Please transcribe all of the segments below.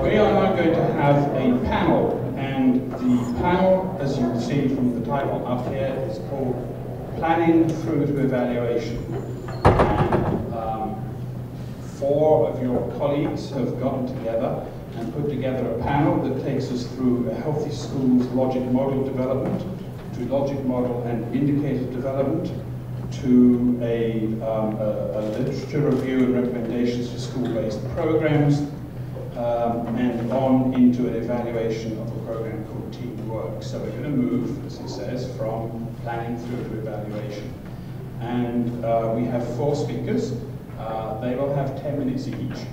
We are now going to have a panel, and the panel, as you can see from the title up here, is called Planning Through to Evaluation. And four of your colleagues have gotten together and put together a panel that takes us through a healthy schools logic model development, to logic model and indicator development, to a literature review and recommendations for school-based programs, and on into an evaluation of a program called Teamwork. So we're going to move, as it says, from planning through to evaluation. And we have four speakers. They will have 10 minutes each.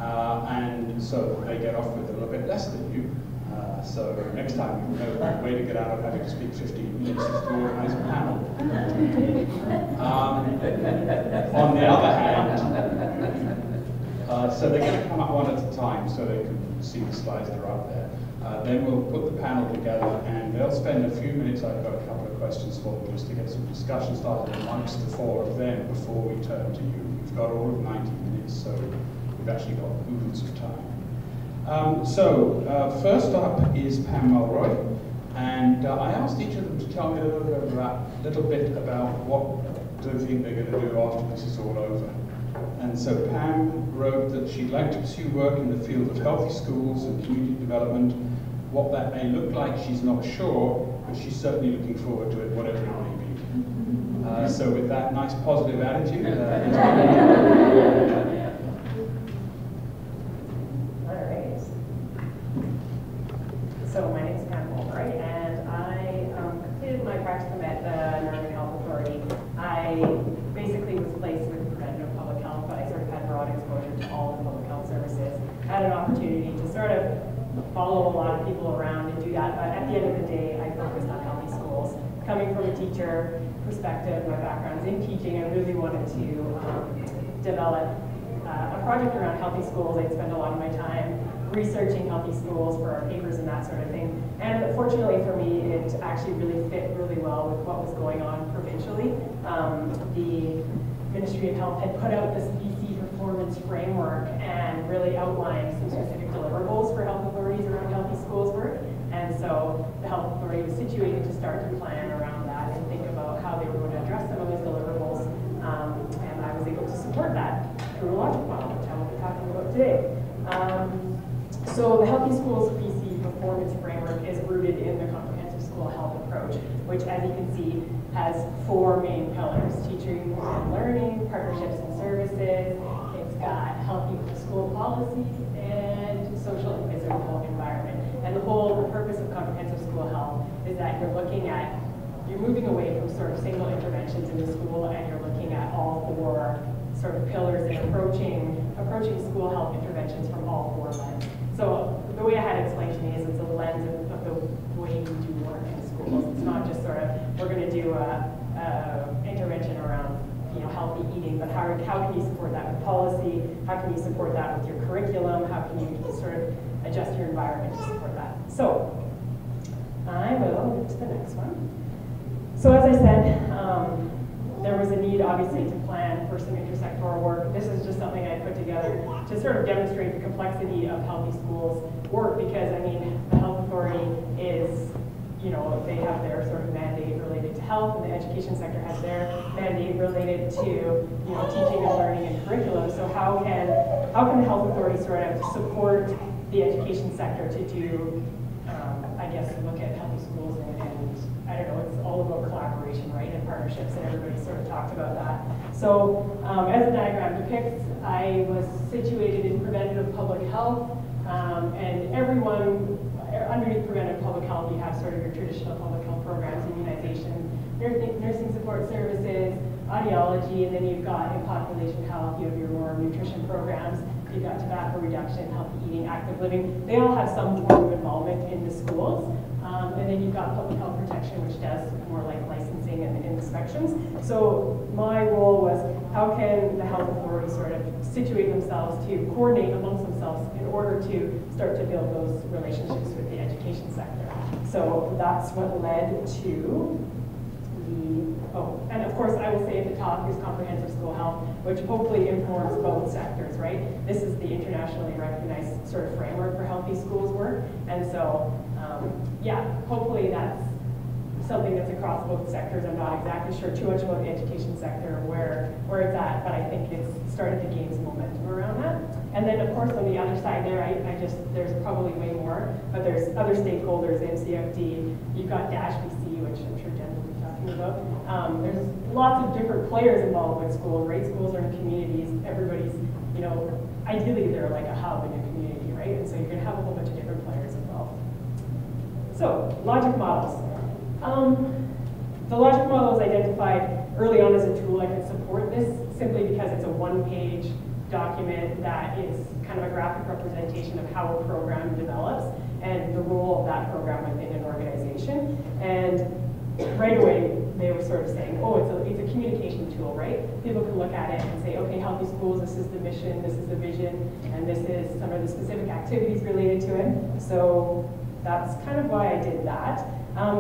And so they get off with a little bit less than you. So next time, you know a way to get out of having to speak 15 minutes is to organize a panel. On the other hand, so they're going to come up one at a time so they can see the slides that are up there. Then we'll put the panel together and they'll spend a few minutes. I've got a couple of questions for them just to get some discussion started amongst the four of them before we turn to you. We've got all of 90 minutes, so we've actually got oodles of time. First up is Pam Mulroy, and I asked each of them to tell me a little bit about what they think they're going to do after this is all over. And so Pam wrote that she'd like to pursue work in the field of healthy schools and community development. What that may look like, she's not sure, but she's certainly looking forward to it, whatever it may be. So with that nice positive attitude, So my name is Pam Mulroy, and I completed my practicum at the Northern Health Authority. I basically was placed with preventative public health, but I sort of had broad exposure to all of the public health services. I had an opportunity to sort of follow a lot of people around and do that, but at the end of the day, I focused on healthy schools. Coming from a teacher perspective, my background is in teaching, I really wanted to develop a project around healthy schools. I'd spend a lot of my time researching healthy schools for our papers and that sort of thing. And fortunately for me, it actually really fit really well with what was going on provincially. The Ministry of Health had put out this BC performance framework and really outlined some specific deliverables for health authorities around healthy schools work. And so the health authority was situated to start to plan around that and think about how they were going to address some of those deliverables. And I was able to support that through a logic model, which I will be talking about today. So the Healthy Schools BC Performance Framework is rooted in the comprehensive school health approach, which, as you can see, has four main pillars: teaching and learning, partnerships and services. It's got healthy school policy and social and physical environment. And the whole purpose of comprehensive school health is that you're moving away from sort of single interventions in the school, and you're looking at all four sort of pillars and approaching school health interventions from all four lenses. So the way I had it explained to me is it's a lens of the way we do work in schools. It's not just sort of, we're going to do a intervention around healthy eating, but how can you support that with policy? How can you support that with your curriculum? How can you sort of adjust your environment to support that? So I will move to the next one. So as I said, there was a need, obviously, to plan for some intersectoral work. This is just something I put together to sort of demonstrate the complexity of healthy schools work, because, I mean, the health authority is, they have their sort of mandate related to health, and the education sector has their mandate related to, teaching and learning and curriculum. So how can the health authority sort of support the education sector to do, I guess, look at healthy schools and I don't know, it's all about collaboration, right, and partnerships, and everybody sort of talked about that. So as the diagram depicts, I was situated in preventative public health, and everyone, underneath preventative public health, you have sort of your traditional public health programs, immunization, nursing support services, audiology, and then you've got in population health, you have your more nutrition programs, you've got tobacco reduction, healthy eating, active living. They all have some form of involvement in the schools. And then you've got public health protection, which does more like licensing and inspections. So my role was, how can the health authority sort of situate themselves to coordinate amongst themselves in order to start to build those relationships with the education sector. So that's what led to and of course I will say at the top is comprehensive school health, which hopefully informs both sectors, right? This is the internationally recognized sort of framework for health So yeah, hopefully that's something that's across both sectors. I'm not exactly sure too much about the education sector where it's at, but I think it's started to gain some momentum around that. And then of course on the other side there, there's probably way more, but there's other stakeholders, MCFD, you've got Dash BC, which I'm sure Jen will be talking about. There's lots of different players involved with schools, right? Schools are in communities, everybody's, you know, ideally they're like a hub in a community, right? And so you're gonna have a whole bunch of different players involved. So, logic models. The logic model was identified early on as a tool that could support this simply because it's a one-page document that is kind of a graphic representation of how a program develops and the role of that program within an organization. And right away, they were sort of saying, oh, it's a communication tool, right? People can look at it and say, okay, healthy schools, this is the mission, this is the vision, and this is some of the specific activities related to it. So that's kind of why I did that.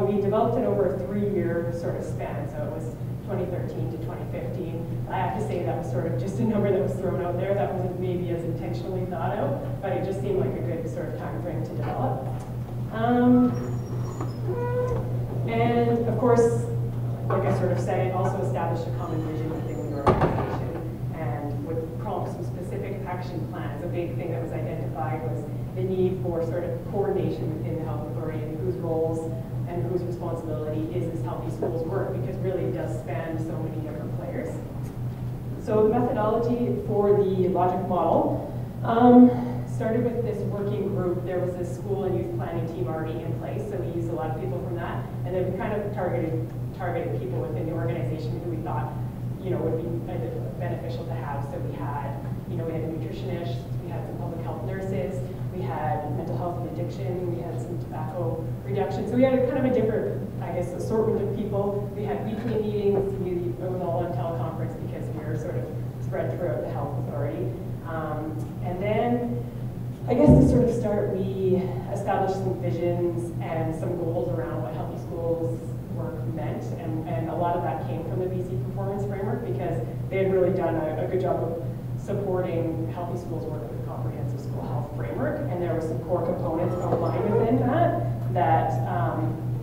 We developed it over a 3-year sort of span, so it was 2013 to 2015. I have to say that was sort of just a number that was thrown out there. That wasn't maybe as intentionally thought out, but it just seemed like a good sort of time frame to develop. And of course, like I sort of said, it also established a common vision within the organization and would prompt some specific action plans. A big thing that was identified was the need for sort of coordination within the health authority and whose roles and whose responsibility is this healthy schools work, because really it does span so many different players. So the methodology for the logic model started with this working group. There was this school and youth planning team already in place, so we used a lot of people from that, and then we kind of targeted people within the organization who we thought, you know, would be beneficial to have. So we had a nutritionist, we had some public health nurses, we had mental health and addiction, we had some tobacco reduction. So we had a kind of a different, I guess, assortment of people. We had weekly meetings. It was all on teleconference because we were sort of spread throughout the health authority. And then, I guess to sort of start, we established some visions and some goals around what healthy schools work meant, and a lot of that came from the BC Performance Framework because they had really done a good job of supporting healthy schools work with the Comprehensive School Health Framework, and there were some core components outlined within that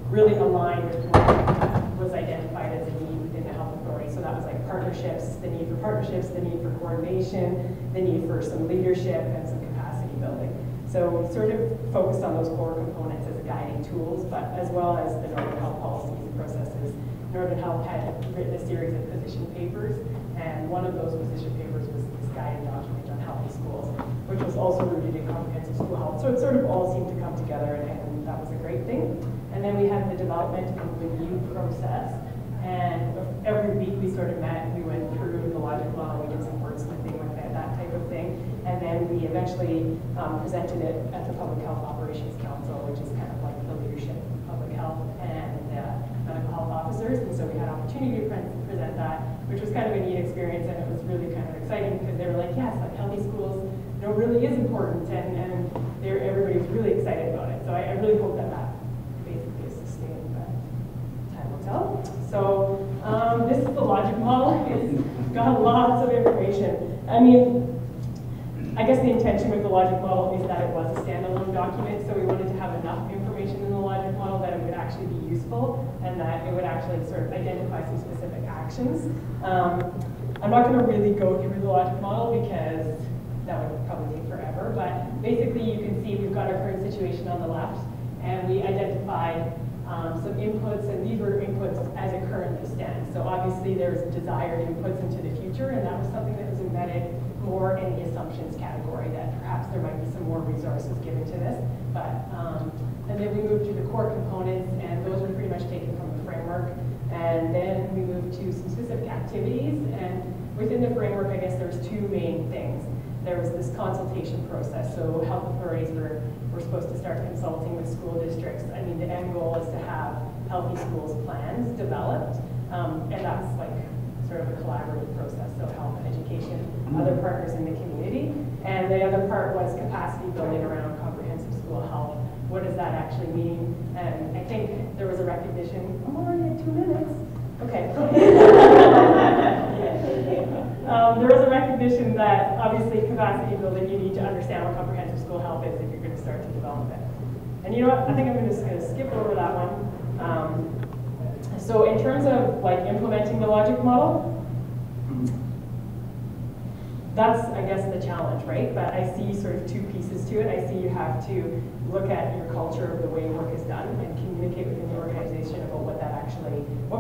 really aligned with what was identified as a need within the health authority. So that was like partnerships, the need for partnerships, the need for coordination, the need for some leadership and some capacity building. So we sort of focused on those core components as guiding tools, but as well as the Northern Health policies and processes. Northern Health had written a series of position papers, and one of those position papers was this guiding document on healthy schools, which was also rooted in comprehensive school health. So it sort of all seemed to come together, and that was a great thing. And then we had the development and review process, and every week we sort of met, we went through the logic model, we did some wordsmithing with it, that type of thing, and then we eventually presented it at the Public Health Operations Council, which is kind of like the leadership of public health and medical health officers, and so we had opportunity to present that, which was kind of a neat experience, and it was really kind of exciting because they were like, yes, like healthy schools, you know, really is important, and everybody was really excited about it. So I really hope that basically is sustained, but time will tell. So this is the logic model. It's got lots of information. I mean, I guess the intention with the logic model is that it was a standalone document, so we wanted to have enough information in the logic model that it would actually be useful and that it would actually sort of identify some specific actions. I'm not going to really go through the logic model because that would probably take forever, but basically you can see we've got our current situation on the left, and we identified some inputs, and these were inputs as it currently stands. So obviously there's desired inputs into the future, and that was something that was embedded more in the assumptions category, that perhaps there might be some more resources given to this. But and then we moved to the core components, and those were pretty much taken from the framework. And then we moved to some specific activities, and within the framework, I guess there's two main things. There was this consultation process, so health authorities were supposed to start consulting with school districts. I mean, the end goal is to have healthy schools plans developed, and that's like sort of a collaborative process, so health and education, other partners in the community. And the other part was capacity building around comprehensive school health. What does that actually mean? And I think there was a recognition, I'm already at 2 minutes. Okay. There was a recognition that obviously capacity building, you need to understand what comprehensive school health is if you're going to start to develop it. And you know what, I think I'm just gonna skip over that one. So in terms of like implementing the logic model, that's, I guess, the challenge, right? But I see sort of two pieces to it. I see you have to look at your culture of the way work is done and communicate within the organization about what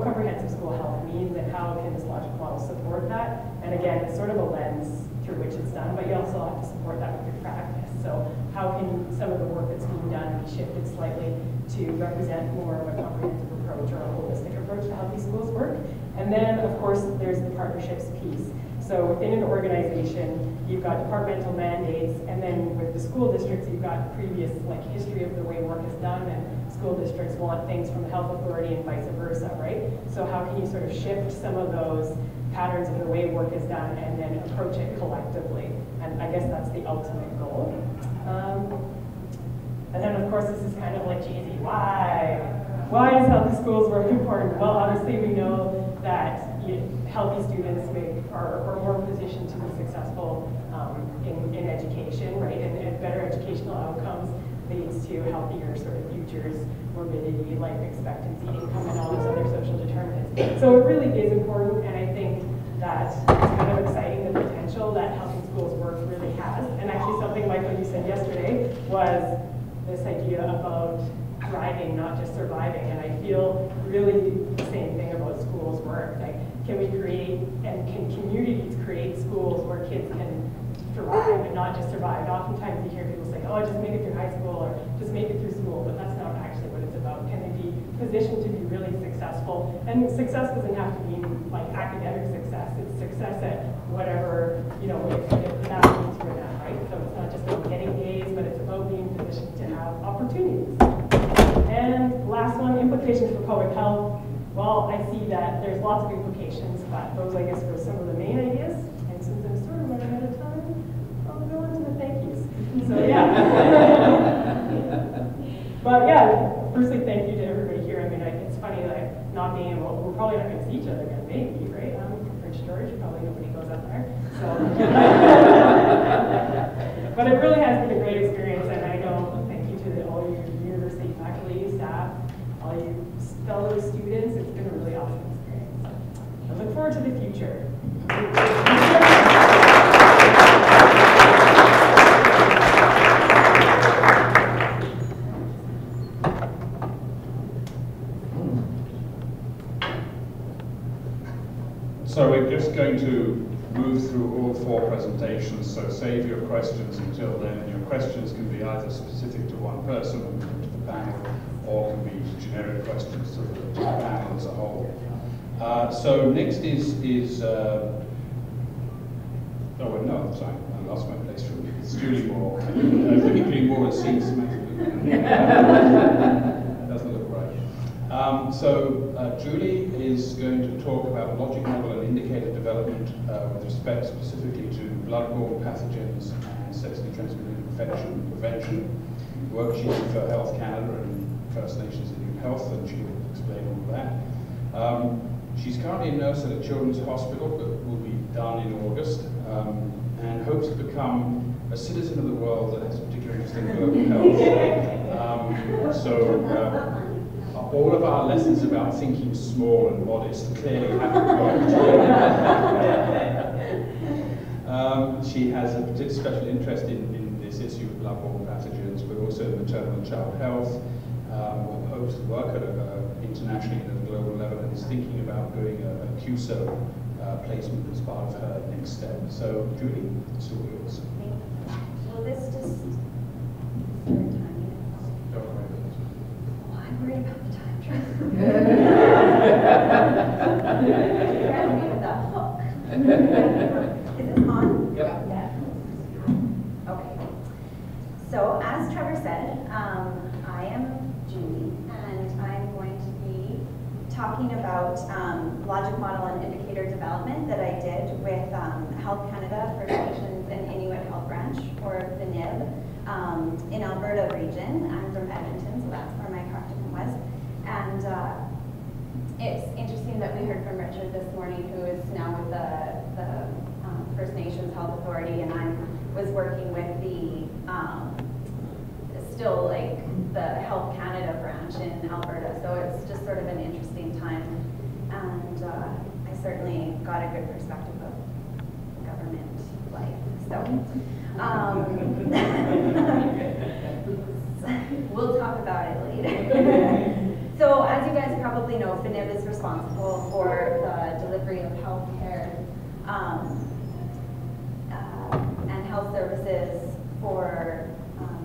comprehensive school health means and how can this logic model support that. And again, it's sort of a lens through which it's done, but you also have to support that with your practice. So how can some of the work that's being done be shifted slightly to represent more of a comprehensive approach or a holistic approach to how these schools work? And then, of course, there's the partnerships piece. So within an organization, you've got departmental mandates, and then with the school districts, you've got previous like history of the way work is done, and school districts want things from the health authority and vice versa, right? So how can you sort of shift some of those patterns of the way work is done and then approach it collectively? And I guess that's the ultimate goal. And then, of course, this is kind of like cheesy. Why? Why is healthy schools work important? Well, obviously, we know that healthy students are more positioned to be successful in education, right? And better educational outcomes leads to healthier sort of futures, morbidity, life expectancy, income, and all those other social determinants. So it really is important, and I think that it's kind of exciting the potential that helping schools work really has. And actually something, Michael, you said yesterday was this idea about thriving, not just surviving. And I feel really the same thing about schools work. Like, can we create, and can communities create schools where kids can thrive and not just survive? Oftentimes you hear people say, oh, just make it through high school or just make it through school, but that's not actually what it's about. Can they be positioned to be really successful? And success doesn't have to mean like academic success. It's success at whatever, if that means for them, right? So it's not just about getting A's, but it's about being positioned to have opportunities. And last one, implications for public health. Well, I see that there's lots of implications, but those, I guess, were some of the main ideas. And since I'm sort of running out of time, I'll go on to the thank yous. So yeah. But yeah, firstly, thank you to everybody here. I mean, it's funny that not being able, we're probably not going to see each other again, maybe, right? Prince George, probably nobody goes up there. So, but it really has been a great experience, and I know, thank you to all your university faculty, staff, all you fellow students. It's been a really awesome experience. I look forward to the future. So we're just going to move through all 4 presentations, so save your questions until then. And your questions can be either specific to one person or to the panel, or can be generic questions to the panel as a whole. So next is oh no, sorry, I lost my place from you. It's Julie Moore. I think Julie Moore has seen some doesn't look right. Julie is going to talk about logic model and indicator development with respect specifically to bloodborne pathogens and sexually transmitted infection prevention. Work she did for Health Canada and First Nations Indian Health, and she will explain all that. She's currently a nurse at a children's hospital, but will be done in August, and hopes to become a citizen of the world that has a particular interest in global health. All of our lessons about thinking small and modest clearly haven't worked. She has a particular special interest in this issue of bloodborne pathogens, but also maternal and child health. Hopes to work at internationally and at a global level, and is thinking about doing a QSO placement as part of her next step. So, Julie, it's all yours. Thank you. Will this just start timing? Don't worry. I'm worried about the time. You're at me with that hook. Is this on? Yep. Yeah. Okay. So, as Trevor said, I am Julie, and I'm going to be talking about logic model and indicator development that I did with Health Canada, First Nations, and Inuit Health Branch, or the NIB, in Alberta region. I'm from Edmonton, so that's where my practicum was. And it's interesting that we heard from Richard this morning, who is now with the First Nations Health Authority, and I was working with the still like the Health Canada branch in Alberta. So it's just sort of an interesting time. And I certainly got a good perspective of government life. So we'll talk about it later. So as you guys probably know, FNIB is responsible for the delivery of health care and health services for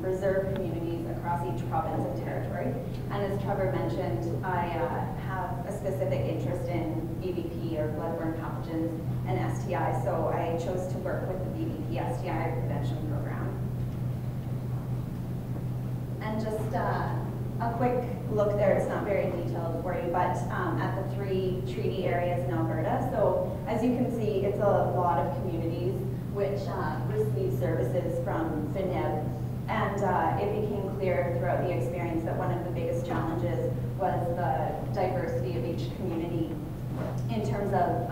reserve communities across each province and territory. And as Trevor mentioned, I have a specific interest in BVP or bloodborne pathogens and STI, so I chose to work with the BVP STI prevention program. And just a quick look there, it's not very detailed for you, but at the 3 treaty areas in Alberta. So as you can see, it's a lot of communities which receive services from FNIB. And it became clear throughout the experience that one of the biggest challenges was the diversity of each community in terms of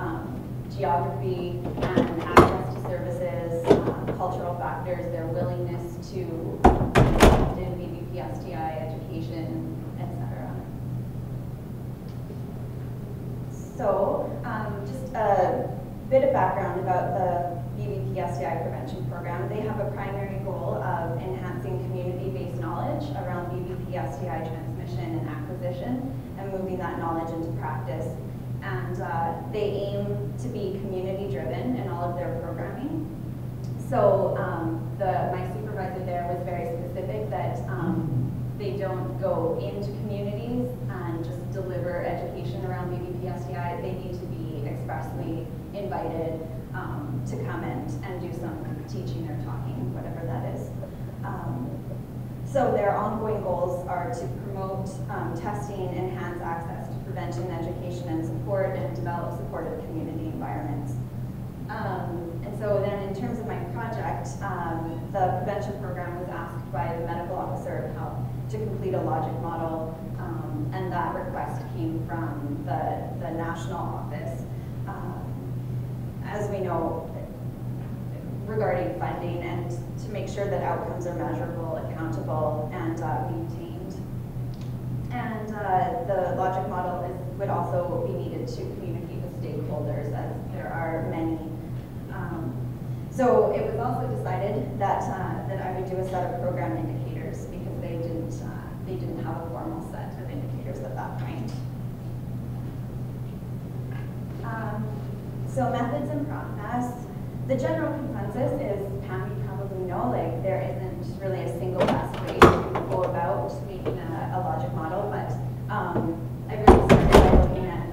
geography and access to services, cultural factors, their willingness to invest in BVP STI education, etc. So just a bit of background about the BVP STI prevention program. They have a primary goal of enhancing community-based knowledge around BVP STI transmission and acquisition and moving that knowledge into practice. And they aim to be community-driven in all of their programming. So my supervisor there was very specific that they don't go into communities and just deliver education around BVP STI. They need to be expressly invited to come and do some teaching or talking, whatever that is. So their ongoing goals are to promote testing, enhance access to prevention, education, and support, and develop supportive community environments. And so then in terms of my project, the prevention program was asked by the medical officer of health to complete a logic model, and that request came from the national office. As we know, regarding funding and to make sure that outcomes are measurable, accountable, and maintained. And the logic model would also be needed to communicate with stakeholders, as there are many. So it was also decided that I would do a set of program indicators because they didn't have a formal set of indicators at that point. So methods and process. The general consensus is, Pam, you probably know, like there isn't really a single best way to go about making a logic model, but I really started by looking at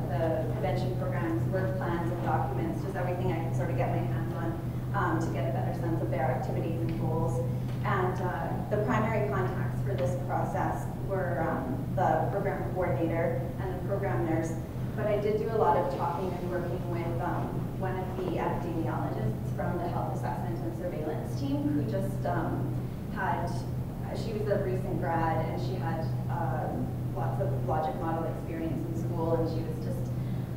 the prevention programs, work plans, and documents, just everything I could sort of get my hands on to get a better sense of their activities and goals. And the primary contacts for this process were the program coordinator and the program nurse. But I did do a lot of talking and working with one of the epidemiologists from the health assessment and surveillance team who just she was a recent grad and she had lots of logic model experience in school, and she was just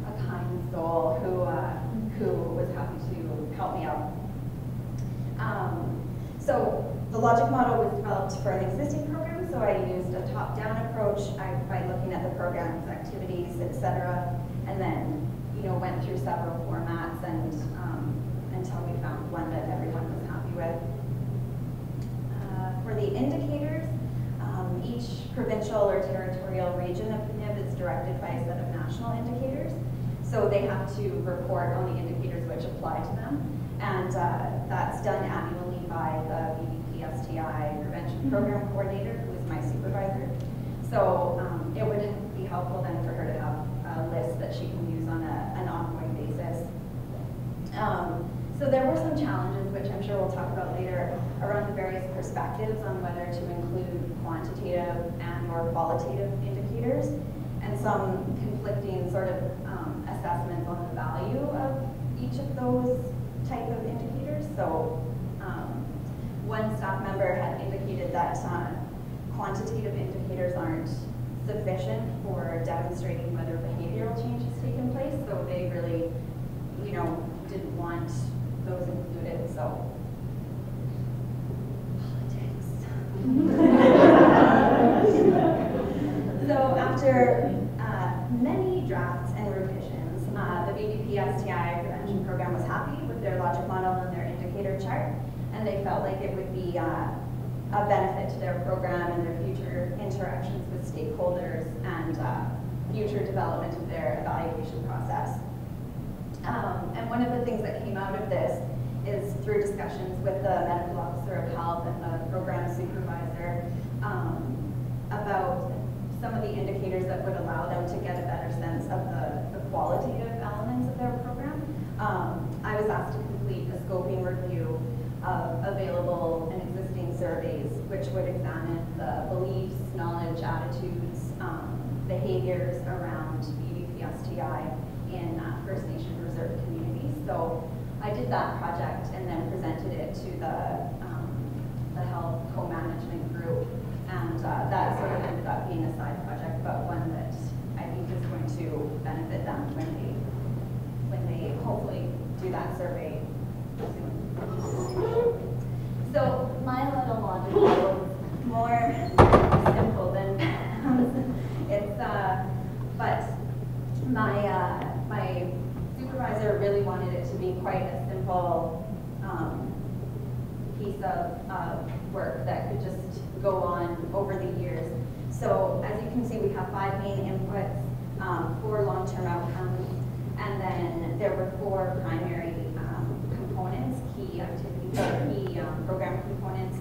a kind soul who was happy to help me out. So the logic model was developed for an existing program, so I used a top-down approach by looking at the program's activities, etc., and then went through several formats and until we found one that everyone was happy with. For the indicators, each provincial or territorial region of PNIB is directed by a set of national indicators, so they have to report on the indicators which apply to them, and that's done annually by the BVP STI prevention program coordinator, who is my supervisor. So it would be helpful then for her to have a list that she can use on an ongoing basis. So there were some challenges, which I'm sure we'll talk about later, around the various perspectives on whether to include quantitative and or qualitative indicators, and some conflicting sort of assessments on the value of each of those type of indicators. So one staff member had indicated that quantitative indicators aren't sufficient for demonstrating whether behavioral change has taken place, so they really, didn't want those included, so politics. after many drafts and revisions, the BBP STI prevention program was happy with their logic model and their indicator chart, and they felt like it would be a benefit to their program and their future interactions with stakeholders and future development of their evaluation process. And one of the things that came out of this is through discussions with the medical officer of health and the program supervisor about some of the indicators that would allow them to get a better sense of the qualitative elements of their program. I was asked to complete a scoping review of available and existing surveys, which would examine the beliefs, knowledge, attitudes, behaviors around BBP-STI in First Nation reserve communities. So I did that project and then presented it to the health co-management group, and that sort of ended up being a side project, but one that I think is going to benefit them when they hopefully do that survey soon. So my little logic model is more simple than it's but my supervisor really wanted it to be quite a simple piece of work that could just go on over the years. So as you can see, we have 5 main inputs, 4 long-term outcomes, and then there were 4 primary components, key activities, key program components,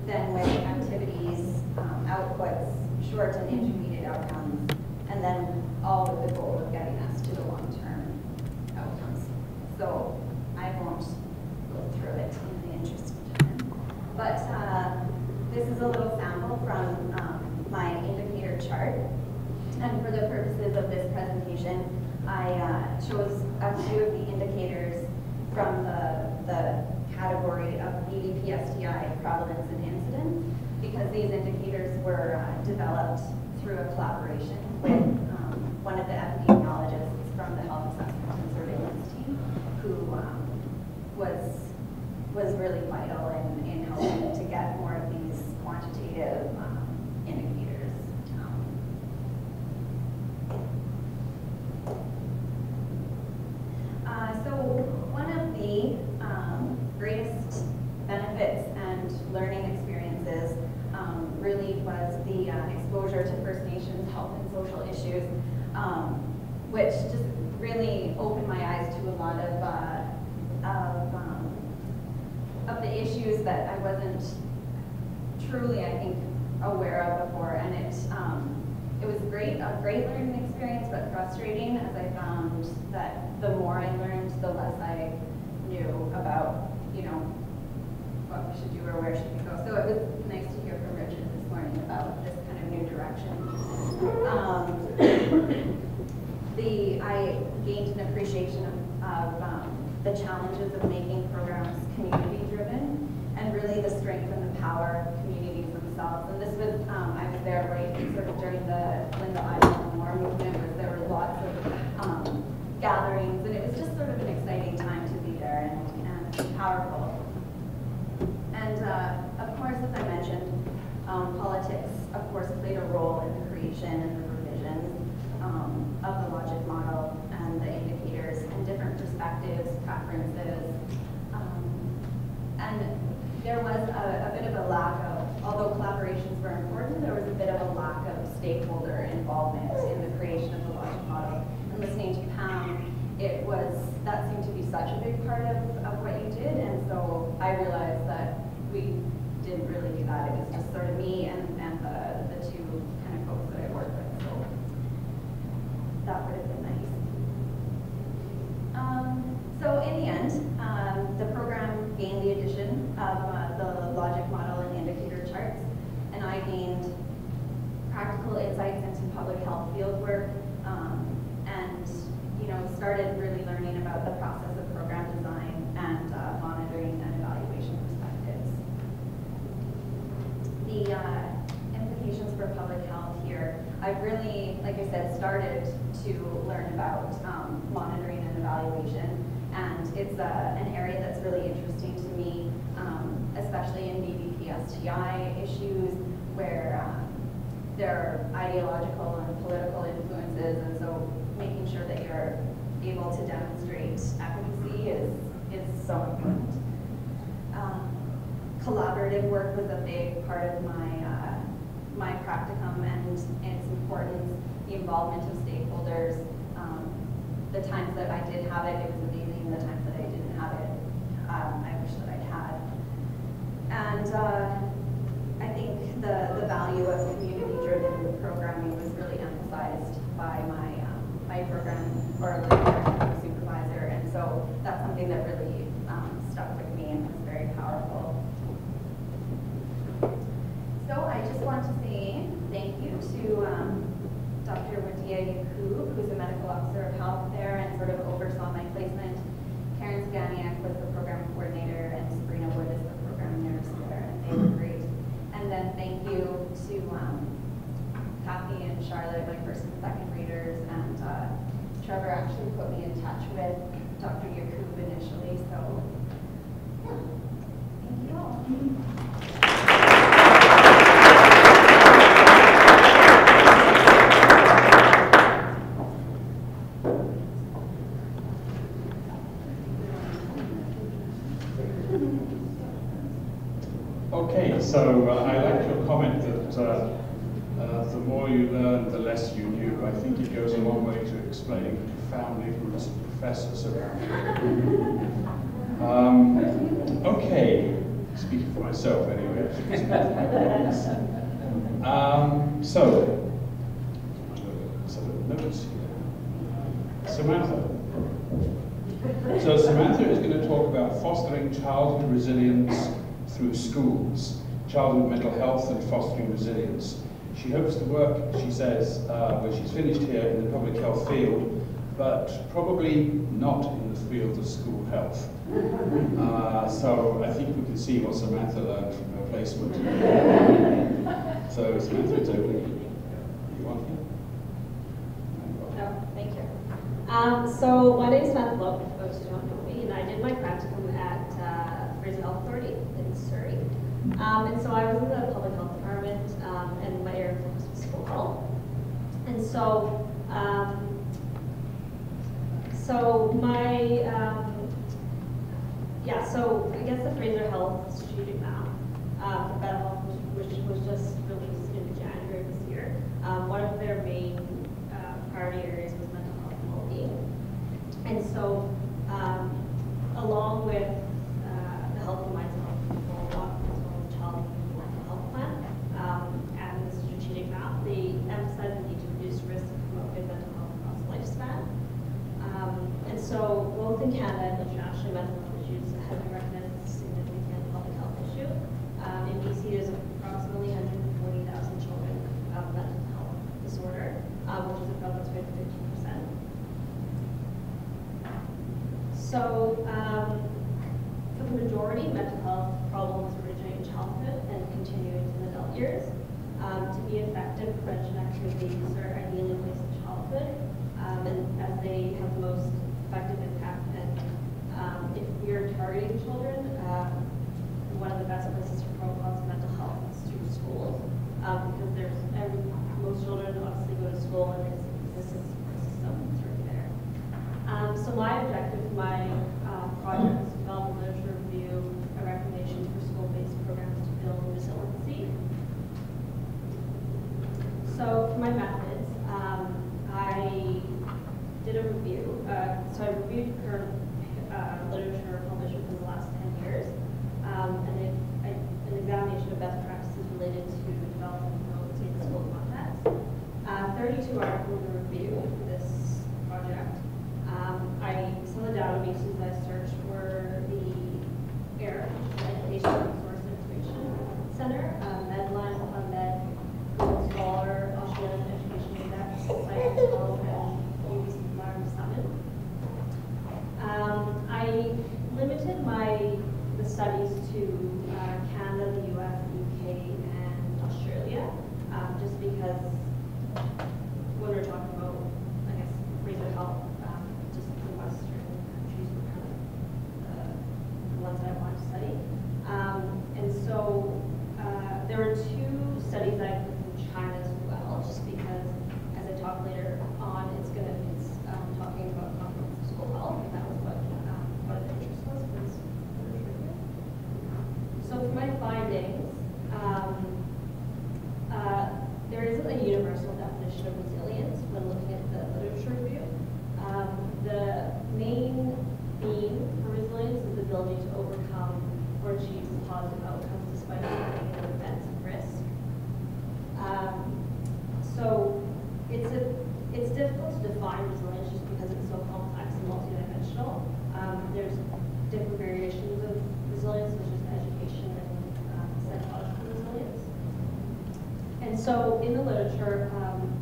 then with activities, outputs, short and intermediate outcomes, and then all with the goal of getting us to the long-term outcomes. So I won't go through it in the interest of time. But this is a little sample from my indicator chart. And for the purposes of this presentation, I chose a few of the indicators from the category of BBP-STI prevalence and incidence, because these indicators were developed through a collaboration with one of the epidemiologists from the Health Assessment and Surveillance team, who was really vital in helping to get more of these quantitative indicators. So one of the greatest benefits and learning experiences really was the exposure to First Nations health and social issues, which just really opened my eyes to a lot of the issues that I wasn't truly, I think, aware of before. And it was a great learning experience, but frustrating, as I found that the more I learned, the less I knew about, what we should do or where should we go. So it was nice to hear from Richard this morning about this kind of new direction. I gained an appreciation of the challenges of making programs community-driven, and really the strength and the power of communities themselves. And this was, I was there right sort of during the Linda Island War movement, where there were lots of gatherings, and it was just sort of an exciting time to be there and powerful. And of course, as I mentioned, politics, of course, played a role in the creation and the revisions of the logic model and the indicators and different perspectives, preferences. And there was a bit of a lack of, although collaborations were important, there was a bit of a lack of stakeholder involvement in the creation of the logic model. And listening to Pam, that seemed to be such a big part of what you did, and so I realized that we didn't really do that. It was just sort of me and the 2 kind of folks that I worked with, so that would have been nice. So in the end, the program gained the addition of the logic model and indicator charts, and I gained practical insights into public health fieldwork, and started really learning about the process of program design and monitoring and evaluation perspectives. The implications for public health here, I've really, like I said, started to learn about monitoring and evaluation, and it's an area that's really interesting to me, especially in BBP-STI issues, where their ideological and political influences, and so making sure that you're able to demonstrate efficacy is so important. Collaborative work was a big part of my practicum, and its importance, the involvement of stakeholders. The times that I did have it, it was amazing. The times that I didn't have it, I wish that I had. And I think the value of community-driven programming was really emphasized by my program or program supervisor, and so that's something that really stuck with me and was very powerful. So I just want to say thank you to Dr. Wadia Yakub, who's a medical officer of health there and sort of oversaw my placement. Karen Zganiak was the program coordinator, and Sabrina Wood is the program nurse there, and they were great. And then thank you to Kathy and Charlotte, my first and second readers, and Trevor actually put me in touch with Dr. Yakub initially, so yeah, thank you all. Okay, so I like your comment that the more you learn, the less you knew. I think it goes a long way to explaining the profound ignorance of professors around here. Okay, speaking for myself anyway. So, some notes here. Samantha. So Samantha is going to talk about fostering childhood resilience through schools, childhood mental health and fostering resilience. She hopes to work, she says, when she's finished here in the public health field, but probably not in the field of school health. So I think we can see what Samantha learned from her placement. So Samantha, it's over to you. You want here? No, thank you. So my name is Samantha Loeb, for those who don't know me, and I did my practicum at Fraser Health Authority in Surrey. And so I was in the public health department, and my area of focus was school health. And so, so I guess the Fraser Health strategic map for better health, which was just released in January of this year. One of their main priority areas was mental health and well-being. And so, along with the Health and Mindset Health Control, Child Mental Health Plan, and the strategic map, they emphasize the need to reduce risk and promote good mental health across the lifespan. And so, both in Canada and internationally, mental health issues have been recognized as a significant public health issue. In BC, there's approximately 140,000 children with mental health disorder, which is a prevalence rate of 15%. So, for the majority, mental health problems originate in childhood and continue into the adult years. To be effective, prevention activities are ideally placed in childhood, and as they have the most effective impact. And if we are targeting children, one of the best places to promote mental health is through schools, because most children obviously go to school and there's an existing support system through there. So my objective, my project is to develop a literature review, a recommendation for school-based programs to build resiliency. So for my methods, I did a review. So I reviewed current literature published within the last 10 years, and an examination of best practices related to developing resiliency in the school context. 32 articles were reviewed for this project. Some of the databases I searched were the ERIC, Education Resource Information Center, Medline, PubMed, Google Scholar, Australian Education Index, Science and UBC Environment Summit. I limited the studies to Canada, the US, the UK, and Australia, just because when we're talking about, I guess, Fraser Health, just the Western countries were kind of the ones that I wanted to study. And so there were two studies that I put from China's just because, as I talk later on, it's talking about comprehensive school health, and that was what the interest was for this review. So for my findings, there isn't a universal definition of resilience when looking at the literature review. The main theme for resilience is the ability to overcome or achieve positive outcomes despite having events of risk. So it's difficult to define resilience just because it's so complex and multidimensional. There's different variations of resilience, such as education and psychological resilience. And so in the literature,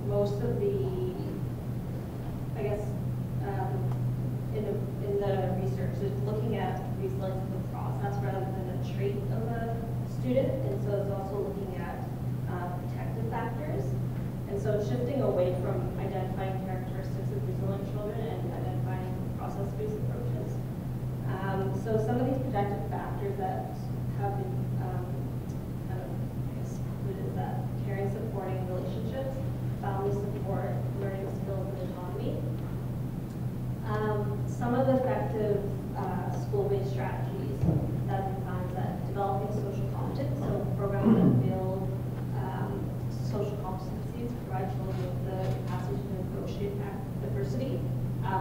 most of the, I guess, in the research is looking at resilience as a process rather than a trait of a student. And so it's also looking at protective factors. And so it's shifting away from identifying characteristics of resilient children and identifying process-based approaches. So some of these protective factors that have been kind of, I guess, included is that caring, supporting relationships, family support, learning skills, and autonomy. Some of the effective school-based strategies that have been found is that developing social competence, so programs that build social competencies, provide children with the capacity to negotiate adversity,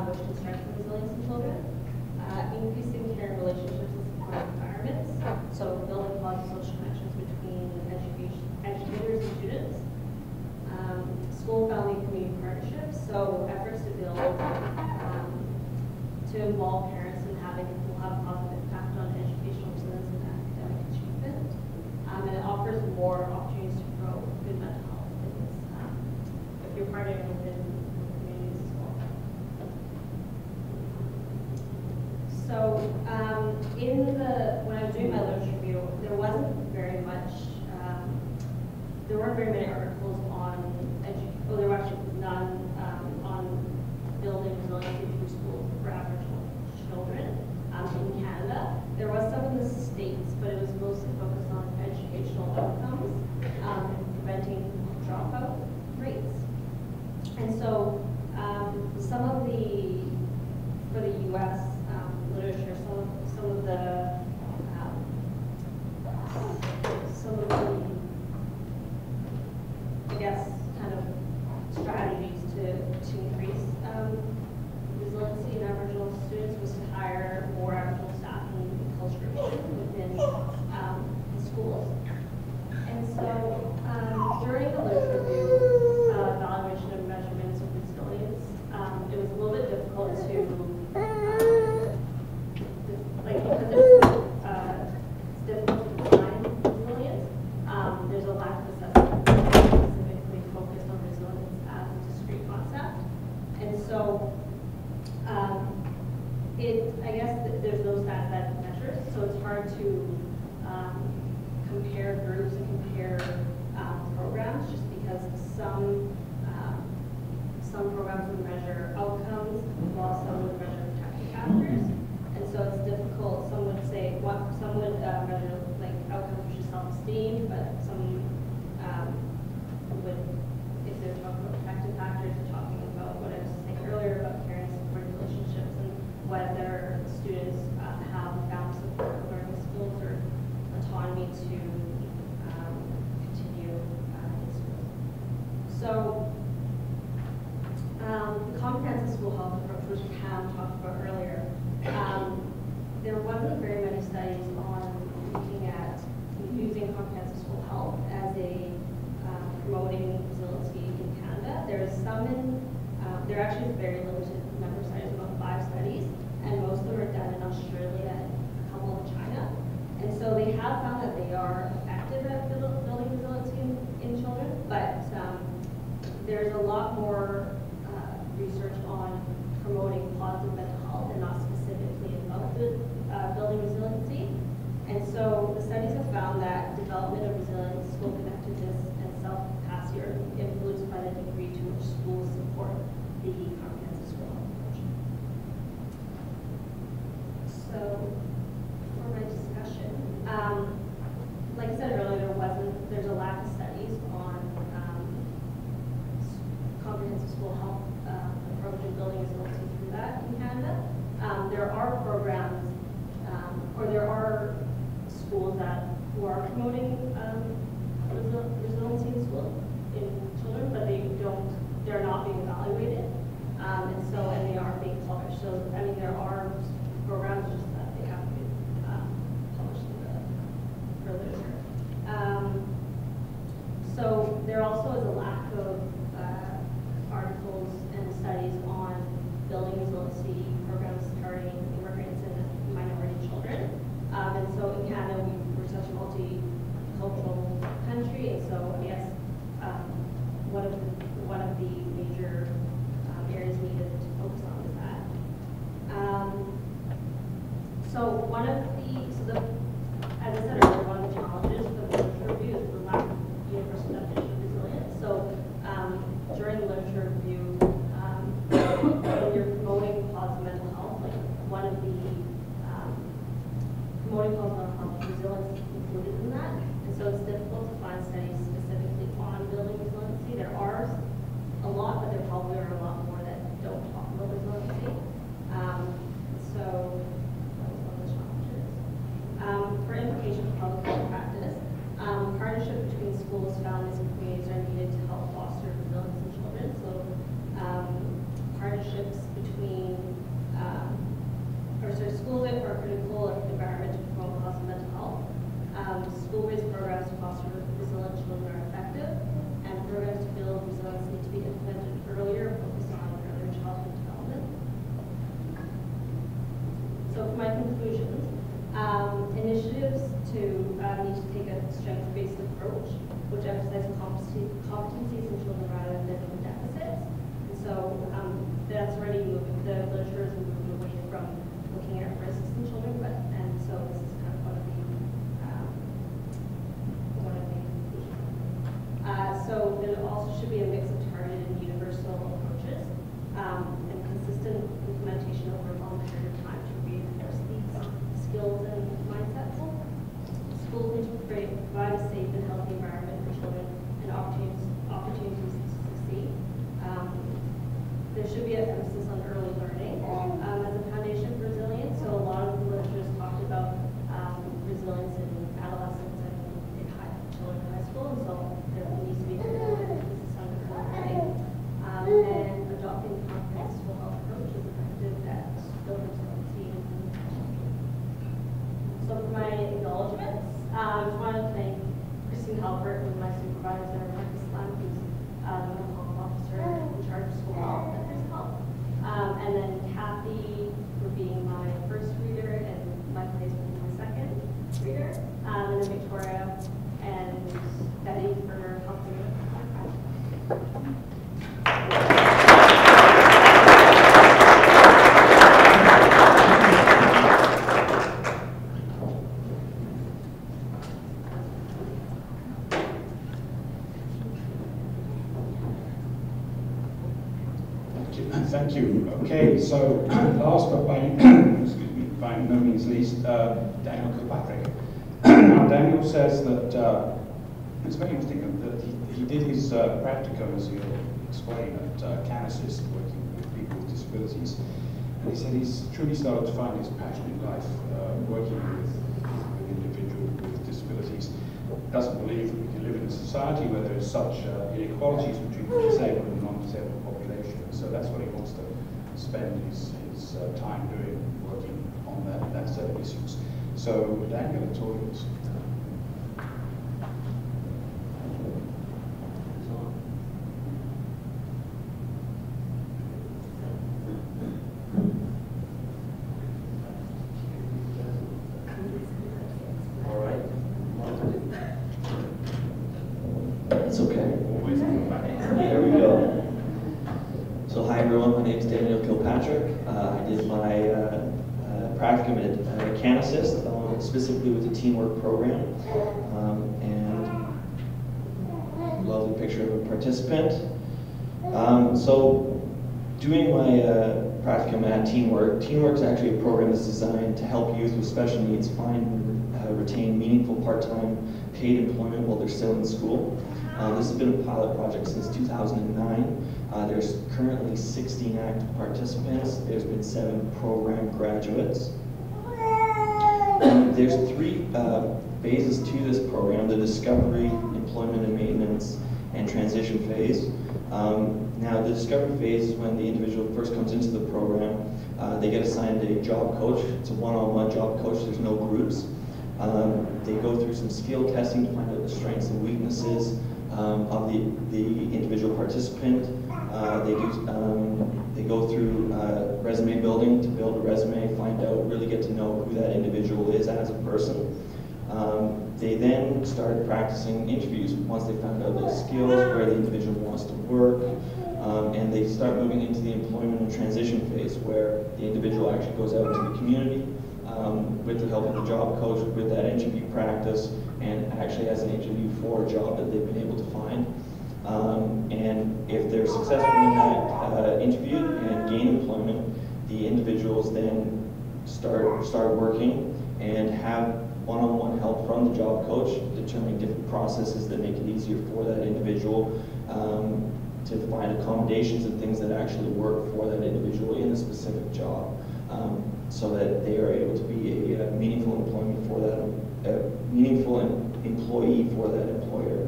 which can strengthen resilience in children. Increasing care and relationships and supportive environments, so building positive social connections between educators and students. School, family, and community partnerships, so efforts to build, to involve parents and will have a positive impact on educational resilience and academic achievement. And it offers more opportunities to grow good mental health if you're partnering within communities as well. So when I was doing my literature review, there weren't very many articles on there were actually none on building resiliency through schools for Aboriginal children in Canada. There was some in the States, but it was mostly focused on educational outcomes and preventing dropout rates. And so for the U.S. Literature, some of the I guess kind of strategies to increase resiliency in Aboriginal students was to hire more Aboriginal staff and enculturation within the schools. And so during the literature review, evaluation and measurements of resilience, it was a little bit difficult to, because it's difficult to define resilience. There's a lack of assessment specifically focused on resilience as a discrete concept. And so I guess there's no stat measures, so it's hard to compare groups and compare programs just because some programs would measure outcomes while some would measure protective factors. And so it's difficult. Some would say, some would measure like outcomes which is self-esteem, but some would, if they're talking about protective factors, they're talking about what I was saying earlier about caring and supporting relationships and whether students have found support, learning skills, or autonomy to continue in school. So the comprehensive school health approach, which Pam talked about earlier, there wasn't very many studies on looking at using comprehensive school health as a promoting resiliency in Canada. There is some there actually is very limited number of studies, about 5 studies, and most of them are done in Australia and a couple in China. And so they have found that they are effective at building resiliency in children, but there's a lot more research on promoting positive mental health and not specifically about building resiliency. And so the studies have found that development of resilience, school connectedness, and self-capacity are influenced by the degree to which schools support the comprehensive school health approach. So for my discussion, like I said earlier, there's a lack of studies on providers there, Marcus Lund, who's the mental health officer in charge of school health at this health. And then Kathy for being my first reader and my place for my second reader. And then Victoria and Betty for helping with my project. Thank you. Okay, so last but by, excuse me, by no means least, Daniel Kilpatrick. Now, Daniel says that it's very interesting that he did his practicum, as he'll explain, at Canis, working with people with disabilities. And he said he's truly started to find his passion in life working with individuals with disabilities. Doesn't believe that we can live in a society where there is such inequalities between the disabled and non-disabled population. So that's what he wants to spend his time doing, working on that set of issues. So Daniel, it's all yours. It's okay. There we go. So hi everyone, my name is Daniel Kilpatrick. I did my practicum at Canis, specifically with the teamwork program. And lovely picture of a participant. So doing my practicum at Teamwork is actually a program that's designed to help youth with special needs find and retain meaningful part-time paid employment while they're still in school. This has been a pilot project since 2009. There's currently 16 active participants. There's been 7 program graduates. There's 3 phases to this program: the discovery, employment and maintenance, and transition phase. Now, the discovery phase is when the individual first comes into the program. They get assigned a job coach. It's a one-on-one job coach. There's no groups. They go through some skill testing to find out the strengths and weaknesses of the individual participant. They go through resume building to build a resume, find out, really get to know who that individual is as a person. They then start practicing interviews once they found out the skills, where the individual wants to work, and they start moving into the employment and transition phase, where the individual actually goes out into the community with the help of the job coach, with that interview practice, and actually has an interview for a job that they've been able to find. And if they're successful in that interview and gain employment, the individuals then start working and have one-on-one help from the job coach, determining different processes that make it easier for that individual to find accommodations and things that actually work for that individual in a specific job, so that they are able to be a meaningful employment for that, meaningful employee for that employer.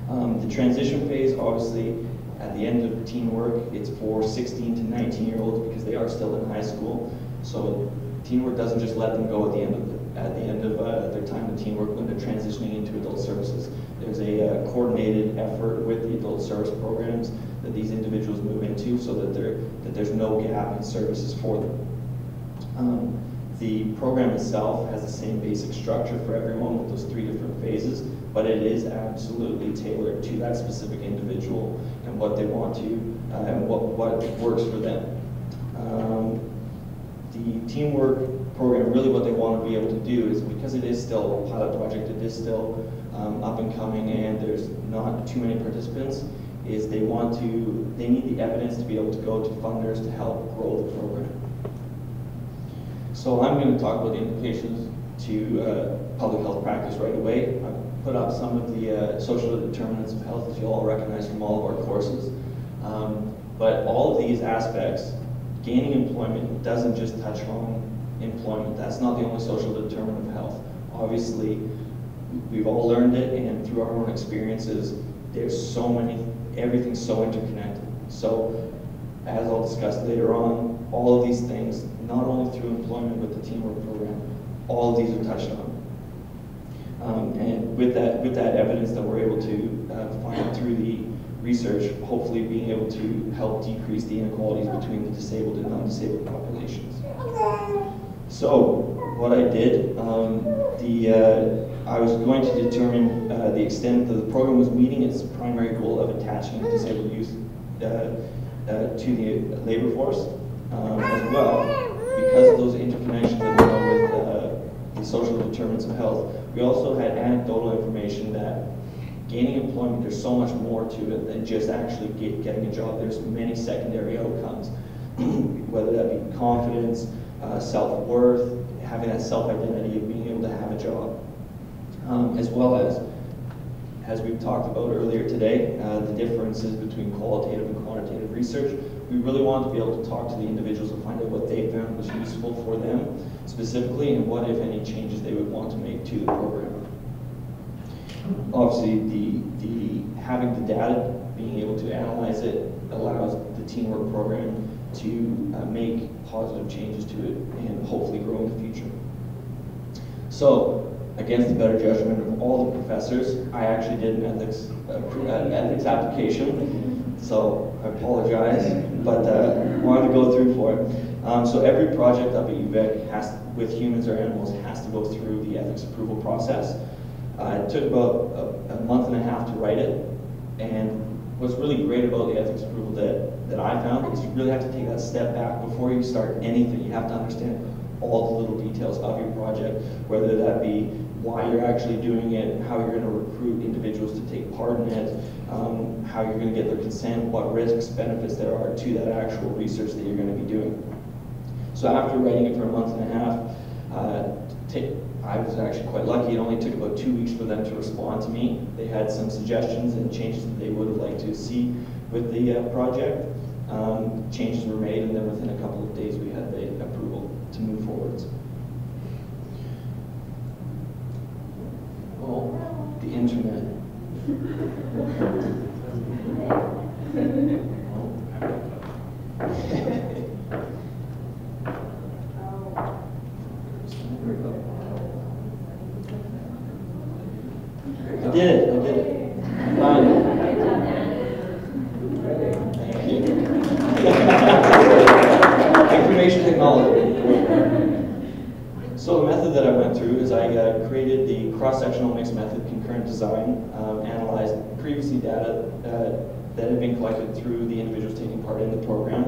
The transition phase, obviously, at the end of teamwork, it's for 16 to 19-year-olds because they are still in high school. So teamwork doesn't just let them go at the end of their time in teamwork when they're transitioning into adult services. There's a coordinated effort with the adult service programs that these individuals move into, so that there's no gap in services for them. The program itself has the same basic structure for everyone with those 3 different phases, but it is absolutely tailored to that specific individual and what they want to, and what works for them. The teamwork program, really what they want to be able to do is, because it is still a pilot project, it is still up and coming, and there's not too many participants, is they need the evidence to be able to go to funders to help grow the program. So I'm going to talk about the implications to public health practice right away. I've put up some of the social determinants of health that you all recognize from all of our courses. But all of these aspects, gaining employment doesn't just touch on employment. That's not the only social determinant of health. Obviously, we've all learned it, and through our own experiences, everything's so interconnected. So, as I'll discuss later on, all of these things, not only through employment with the teamwork program, all of these are touched on. And with that evidence that we're able to research, hopefully being able to help decrease the inequalities between the disabled and non-disabled populations. So what I did, I was going to determine the extent that the program was meeting its primary goal of attaching disabled youth to the labor force, as well, because of those interconnections that we know with the social determinants of health. We also had anecdotal information that gaining employment, there's so much more to it than just actually getting a job. There's many secondary outcomes, whether that be confidence, self-worth, having that self-identity of being able to have a job, as well as we've talked about earlier today, the differences between qualitative and quantitative research. We really wanted to be able to talk to the individuals and find out what they found was useful for them specifically, and what, if any, changes they would want to make to the program. Obviously, having the data, being able to analyze it, allows the teamwork program to make positive changes to it and hopefully grow in the future. So, against the better judgment of all the professors, I actually did an ethics application. So I apologize, but wanted to go through for it. So every project up at UVic with humans or animals has to go through the ethics approval process. It took about a month and a half to write it, and what's really great about the ethics approval that I found is you really have to take that step back before you start anything. You have to understand all the little details of your project, whether that be why you're actually doing it, how you're going to recruit individuals to take part in it, how you're going to get their consent, what risks, benefits there are to that actual research that you're going to be doing. So after writing it for a month and a half, I was actually quite lucky. It only took about 2 weeks for them to respond to me. They had some suggestions and changes that they would have liked to see with the project. Changes were made, and then within a couple of days we had the approval to move forwards. Oh, the internet. I did it. Finally. Thank you. Information technology. So the method that I went through is I created the cross-sectional mixed method concurrent design, analyzed previously data that had been collected through the individuals taking part in the program,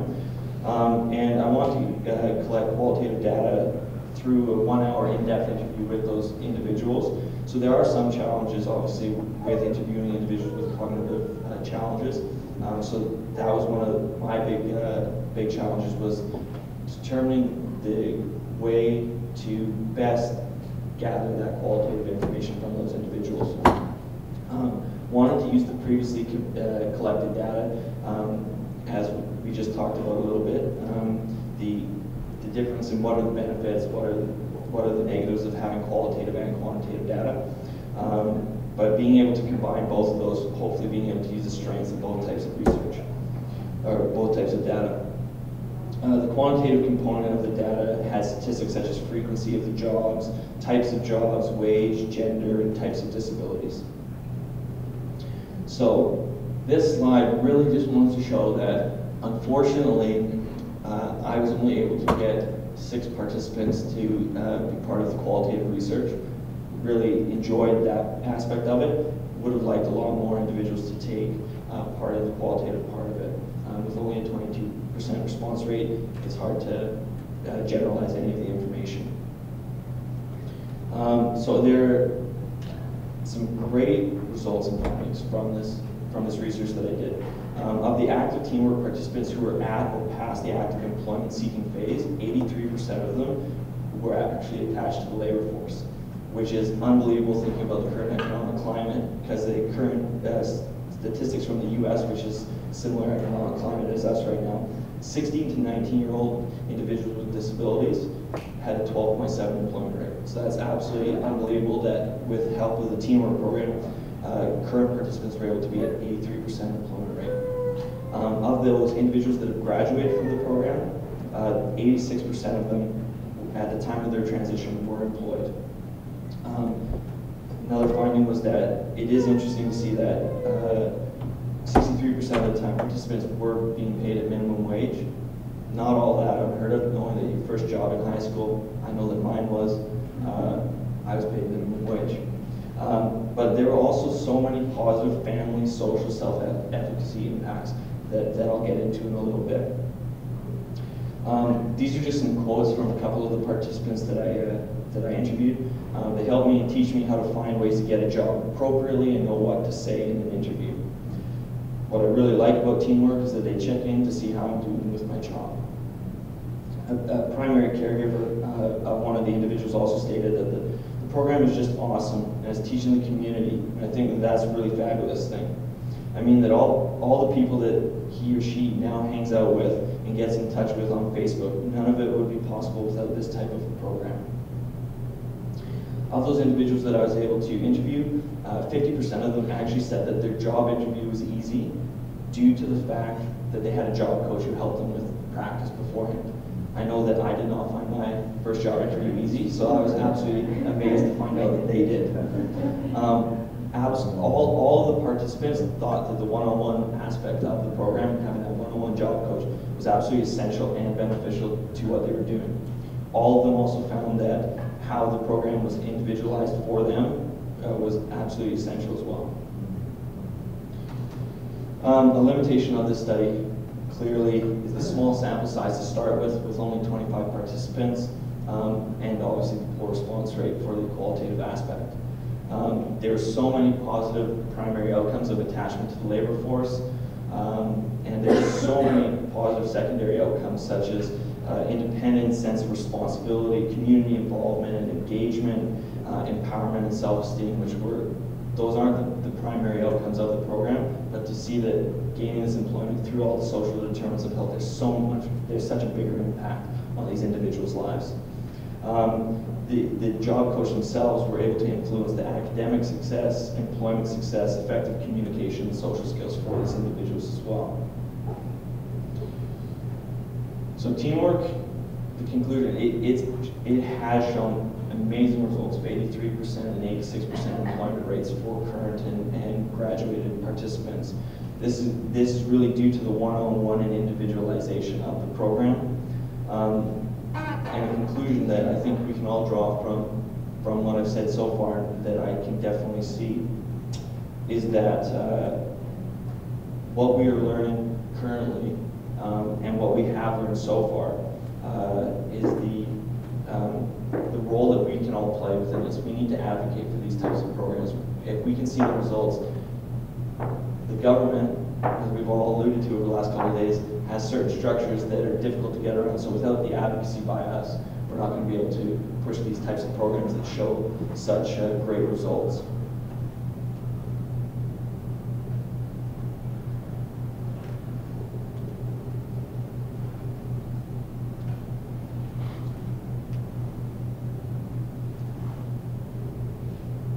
and I want to collect qualitative data through a 1-hour in-depth interview with those individuals. So there are some challenges, obviously, with interviewing individuals with cognitive challenges. So that was one of my big challenges, was determining the way to best gather that qualitative information from those individuals. Wanted to use the previously collected data, as we just talked about a little bit. The difference in what are the benefits, what are the negatives of having qualitative and quantitative data. But being able to combine both of those, hopefully being able to use the strengths of both types of research, or both types of data. The quantitative component of the data has statistics such as frequency of the jobs, types of jobs, wage, gender, and types of disabilities. So this slide really just wants to show that, unfortunately, I was only able to get 6 participants to be part of the qualitative research. Really enjoyed that aspect of it. Would have liked a lot more individuals to take part of the qualitative part of it. With only a 22% response rate, it's hard to generalize any of the information. So there are some great results and findings from this research that I did. Of the active teamwork participants who were at or past the active employment seeking phase, 83% of them were actually attached to the labor force, which is unbelievable thinking about the current economic climate, because the current statistics from the US, which is similar economic climate as us right now, 16 to 19-year-old individuals with disabilities had a 12.7 employment rate. So that's absolutely unbelievable that with help of the teamwork program, current participants were able to be at 83% employment rate. Of those individuals that have graduated from the program, 86% of them at the time of their transition were employed. Another finding was that it is interesting to see that 63% 50% of the time participants were being paid at minimum wage. Not all that unheard of, knowing that your first job in high school, I know that mine was, I was paid minimum wage. But there were also so many positive family, social, self-efficacy impacts that I'll get into in a little bit. These are just some quotes from a couple of the participants that I interviewed. They helped me and teach me how to find ways to get a job appropriately and know what to say in an interview. What I really like about teamwork is that they check in to see how I'm doing with my job. A primary caregiver of one of the individuals also stated that the program is just awesome and it's teaching the community, and I think that that's a really fabulous thing. I mean that all the people that he or she now hangs out with and gets in touch with on Facebook, none of it would be possible without this type of a program. Of those individuals that I was able to interview, 50% of them actually said that their job interview was easy due to the fact that they had a job coach who helped them with practice beforehand. I know that I did not find my first job interview easy, so I was absolutely amazed to find out that they did. All of the participants thought that the one-on-one aspect of the program, having that one-on-one job coach, was absolutely essential and beneficial to what they were doing. All of them also found that how the program was individualized for them was absolutely essential as well. A limitation of this study clearly is the small sample size to start with only 25 participants, and obviously the poor response rate for the qualitative aspect. There are so many positive primary outcomes of attachment to the labor force, and there's so many positive secondary outcomes such as independence, sense of responsibility, community involvement and engagement, empowerment and self-esteem, those aren't the primary outcomes of the program, but to see that gaining this employment through all the social determinants of health, there's such a bigger impact on these individuals' lives. The job coach themselves were able to influence the academic success, employment success, effective communication, and social skills for these individuals as well. So teamwork, the conclusion, it has shown amazing results of 83% and 86% employment rates for current and graduated participants. This is really due to the one-on-one and individualization of the program. And a conclusion that I think we can all draw from what I've said so far that I can definitely see is that what we are learning currently and what we have learned so far is the role that we can all play within this. We need to advocate for these types of programs. If we can see the results, the government, as we've all alluded to over the last couple of days, has certain structures that are difficult to get around. So without the advocacy by us, we're not going to be able to push these types of programs that show such great results.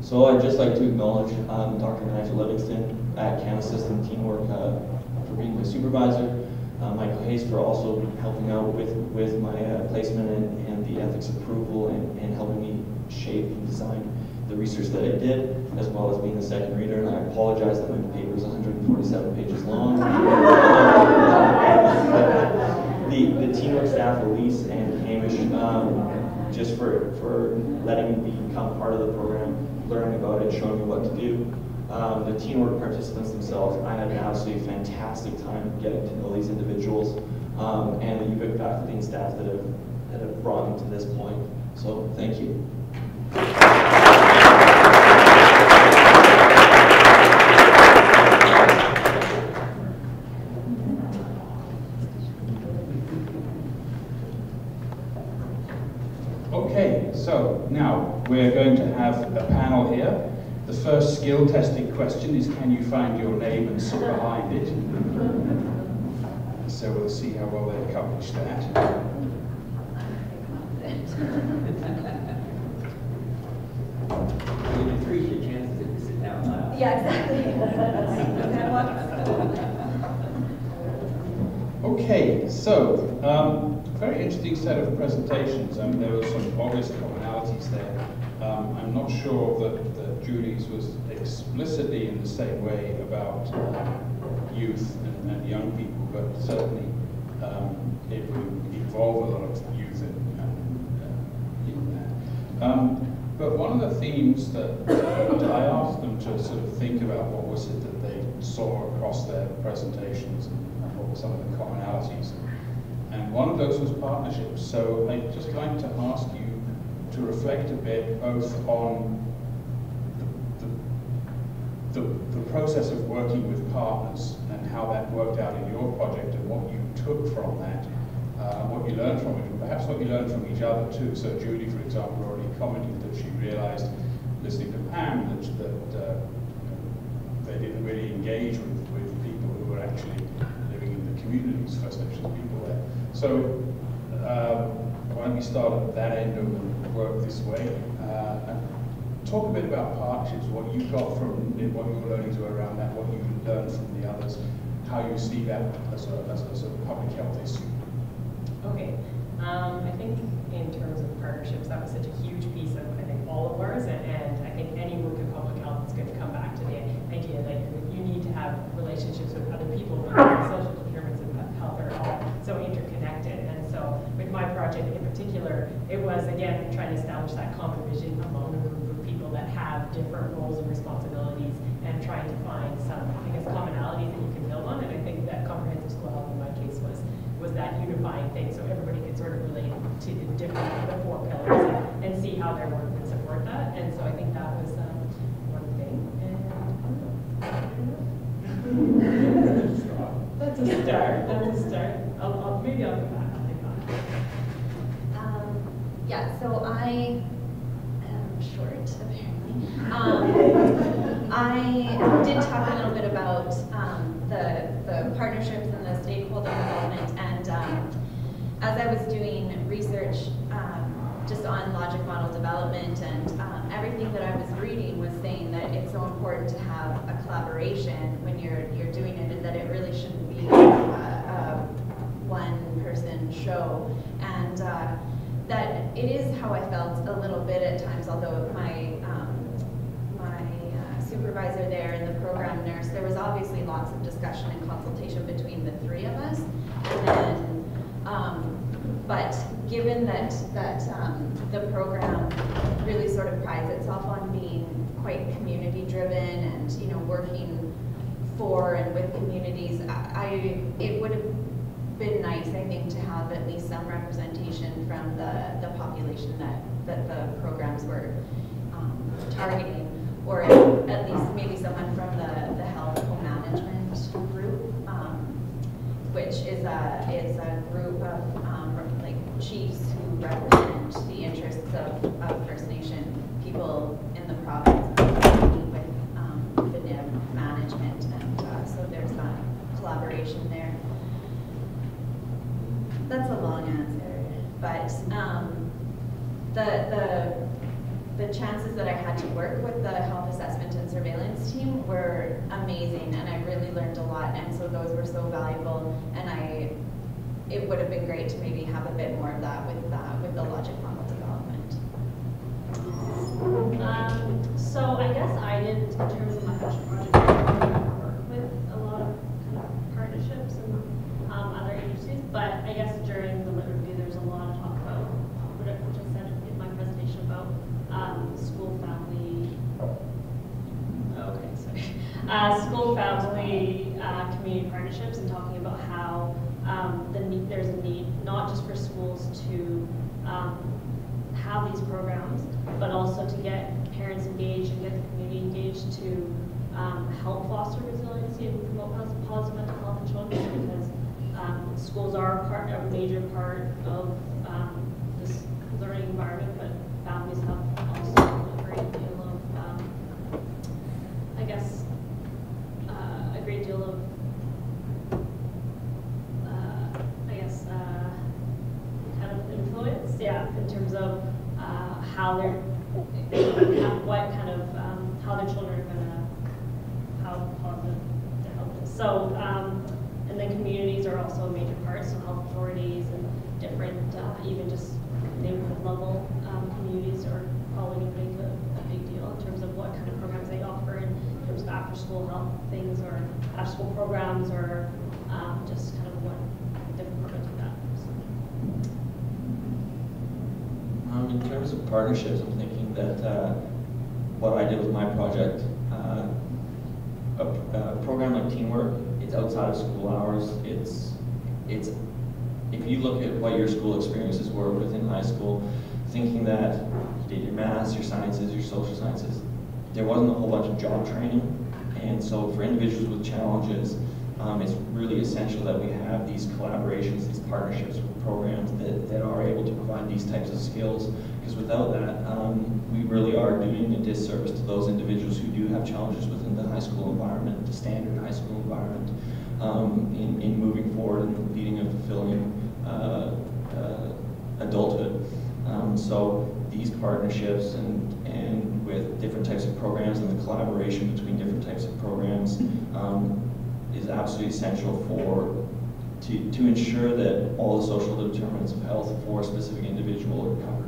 So I'd just like to acknowledge Dr. Nigel Livingston at Canada System Teamwork for being my supervisor, Michael Hayes for also helping out with my placement and the ethics approval and helping me shape and design the research that I did, as well as being the second reader. And I apologize that my paper is 147 pages long. The teamwork staff, Elise and Hamish, just for letting me become part of the program, learning about it, showing me what to do. The teamwork participants themselves, I had an absolutely fantastic time getting to know these individuals, and the UVic faculty and staff that have brought me to this point. So thank you. Okay, so now we're going to have a panel here. The first skill testing question is, can you find your name and sit behind it? So we'll see how well they accomplish that. You increase your chances if you sit down loud. Yeah, exactly. Okay, so very interesting set of presentations. There were some obvious commonalities there. I'm not sure that Julie's was explicitly in the same way about youth and young people, but certainly it would involve a lot of youth in that. But one of the themes that I asked them to sort of think about, what was it that they saw across their presentations and what were some of the commonalities. And one of those was partnerships. So I'd just like to ask you to reflect a bit both on the process of working with partners and how that worked out in your project and what you took from that, what you learned from it, and perhaps what you learned from each other too. So Julie, for example, already commented that she realized, listening to Pam, that they didn't really engage with people who were actually living in the communities, First Nations people there. So why don't we start at that end and work this way? And talk a bit about partnerships, what you got from what your learnings were around that, what you learned from the others, how you see that as a public health issue. Okay. I think in terms of partnerships, that was such a huge piece of, I think, all of ours, and I think any work in public health is going to come back to the idea that you need to have relationships with other people, because social determinants of health are all so interconnected. And so with my project in particular, it was, again, trying to establish that common vision among a group of people that have different roles and responsibilities, and trying to find some, I guess, commonalities that you can build on. And I think that comprehensive school health in my case was that unifying thing, so everybody could sort of relate to the 4 pillars and see how their work would support that. And so I think that was one thing. And that's a start. That's a start. Maybe I'll come back. I'll think on it. Yeah. So I am short, apparently. I did talk a little bit about the partnerships and the stakeholder development, and as I was doing research just on logic model development, and everything that I was reading was saying that it's so important to have a collaboration when you're doing it, and that it really shouldn't be a one-person show, and that it is how I felt a little bit at times, although my supervisor there and the program nurse, there was obviously lots of discussion and consultation between the 3 of us. And then, but given that the program really sort of prides itself on being quite community driven and working for and with communities, it would have been nice, I think, to have at least some representation from the population that the programs were targeting. Or at least maybe someone from the health co-management group, which is a group of like chiefs who represent the interests of First Nation people in the province, with the NIB management, and so there's that collaboration there. That's a long answer, but the chances that I had to work with the health assessment and surveillance team were amazing, and I really learned a lot, and so those were so valuable, and it would have been great to maybe have a bit more of that with the logic model development. So I guess I didn't, in terms of my passion project, work with a lot of kind of partnerships and other agencies, but I guess during the lit review there's a lot of talk about, which I said in my presentation about school family, school family community partnerships, and talking about how there's a need not just for schools to have these programs, but also to get parents engaged and get the community engaged to help foster resiliency and promote positive mental health in children, because schools are a major part of this learning environment, but families have also a great deal of, I guess, a great deal of, kind of influence, yeah, in terms of how they're, what kind of, how their children are going to, how positive their health is. So, and then communities are also a major part, so health authorities and different, even just neighborhood level communities are probably going to make a big deal in terms of what kind of programs they offer in terms of after-school help things or after-school programs or just kind of what different programs like that. So. In terms of partnerships, I'm thinking that what I did with my project, a program like Teamwork, it's outside of school hours. It's if you look at what your school experiences were within high school, thinking that you did your maths, your sciences, your social sciences, there wasn't a whole bunch of job training. And so for individuals with challenges, it's really essential that we have these collaborations, these partnerships with programs that are able to provide these types of skills. Because without that, we really are doing a disservice to those individuals who do have challenges within the high school environment, the standard high school environment, in moving forward and leading a fulfilling adulthood. So these partnerships and with different types of programs and the collaboration between different types of programs is absolutely essential to ensure that all the social determinants of health for a specific individual are covered.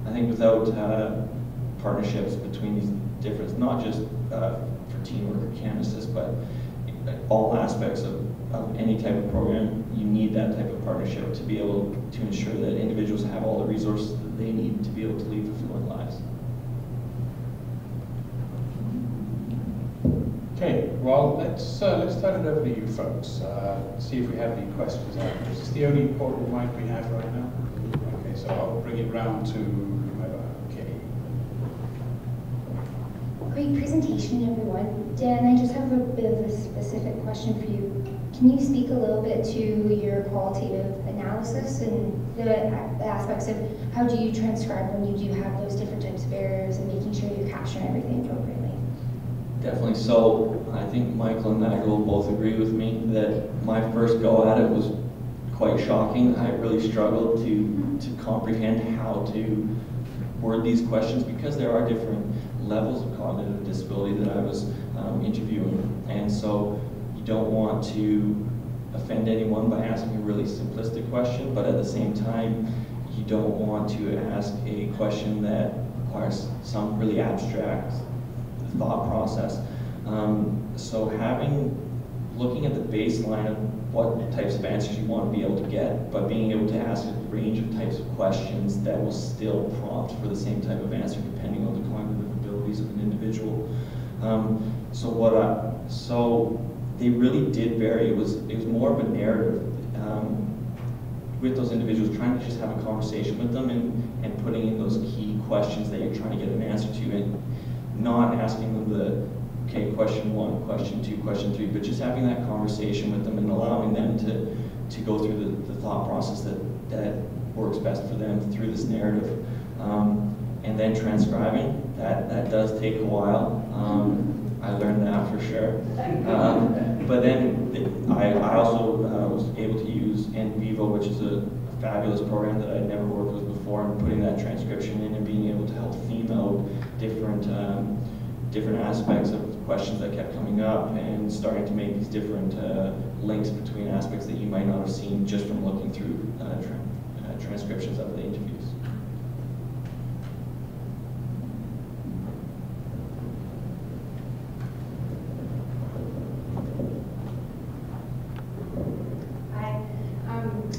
I think without partnerships between these different, not just for teamwork or canvases, but all aspects of any type of program, you need that type of partnership to be able to ensure that individuals have all the resources that they need to be able to lead fulfilling lives. Okay, well, let's turn it over to you folks. See if we have any questions. Is this the only portable mic we have right now? Okay, so I'll bring it round to whoever. Okay. Great presentation, everyone. Dan, I just have a bit of a specific question for you. Can you speak a little bit to your qualitative analysis and the aspects of how do you transcribe when you do have those different types of errors and making sure you're capturing everything appropriately? Definitely. So I think Michael and Nigel both agree with me that my first go at it was quite shocking. I really struggled to comprehend how to word these questions because there are different levels of cognitive disability that I was interviewing. And so you don't want to offend anyone by asking a really simplistic question, but at the same time, you don't want to ask a question that requires some really abstract thought process. So looking at the baseline of what types of answers you want to be able to get, but being able to ask a range of types of questions that will still prompt for the same type of answer depending on the cognitive abilities of an individual. So they really did vary. It was more of a narrative with those individuals, trying to just have a conversation with them and putting in those key questions that you're trying to get an answer to, and not asking them question 1, question 2, question 3, but just having that conversation with them and allowing them to go through the thought process that works best for them through this narrative. And then transcribing, that does take a while. I learned that for sure. But then I also was able to use NVivo, which is a fabulous program that I'd never worked with before, and putting that transcription in and being able to help theme out different aspects of questions that kept coming up and starting to make these different links between aspects that you might not have seen just from looking through transcriptions of the interviews.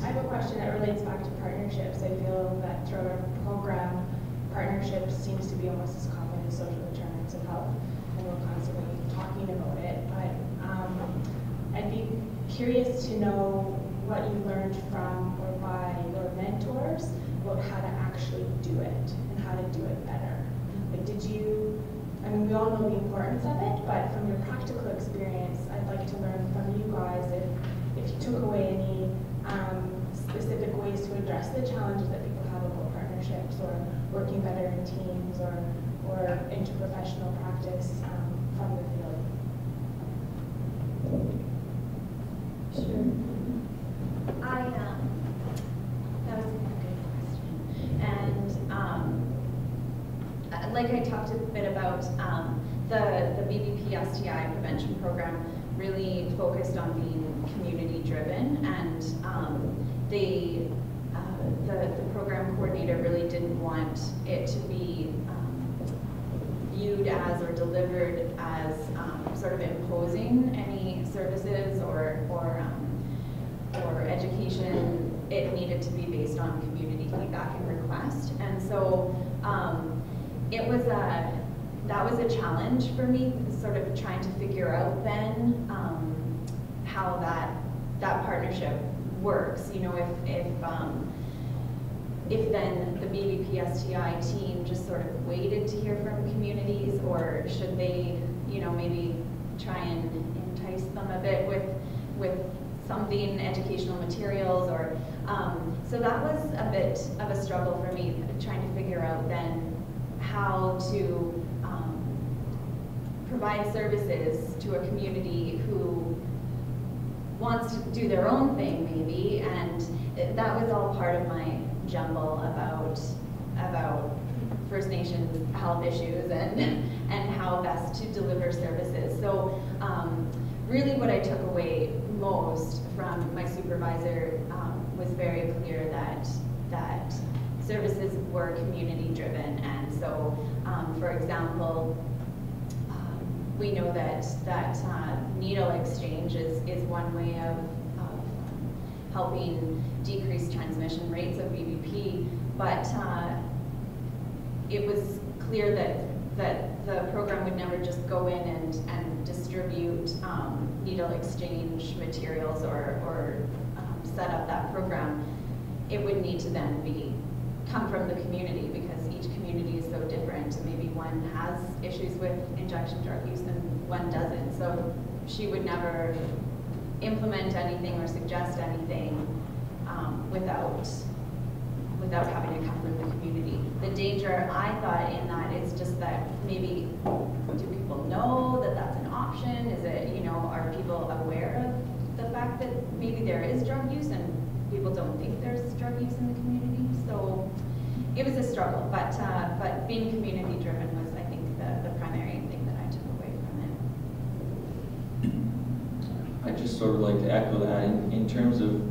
I have a question that relates back to partnerships. I feel that throughout our program, partnerships seems to be almost as common as social determinants of health, and we're constantly talking about it. But I'd be curious to know what you learned from or by your mentors about how to actually do it and how to do it better. Like, I mean, we all know the importance of it, but from your practical experience, I'd like to learn from you guys if you took away any specific ways to address the challenges that people have about partnerships or working better in teams or interprofessional practice from the field. Sure. That was a good question. And like I talked a bit about, the BBP STI prevention program really focused on being community driven, and they the program coordinator really didn't want it to be viewed as or delivered as sort of imposing any services or education. It needed to be based on community feedback and request, and so that was a challenge for me, sort of trying to figure out then how that partnership works. You know, if then the BVP-STI team just sort of waited to hear from communities, or should they, you know, maybe try and entice them a bit with something, educational materials, or so that was a bit of a struggle for me, trying to figure out then how to provide services to a community who wants to do their own thing maybe, and that was all part of my jumble about First Nations health issues and how best to deliver services. So really what I took away most from my supervisor was very clear that services were community driven, and so for example, we know that needle exchange is one way of helping decrease transmission rates of BVP, but it was clear that the program would never just go in and distribute needle exchange materials or set up that program. It would need to then come from the community, because each community is so different. Maybe one has issues with injection drug use and one doesn't. So she would never implement anything or suggest anything without having to come from the community. The danger, I thought, in that is just that maybe, do people know that that's an option? Is it, you know, are people aware of the fact that maybe there is drug use and people don't think there's drug use in the community? So it was a struggle, but being community driven was, I think, the primary thing that I took away from it. I'd just sort of like to echo that in terms of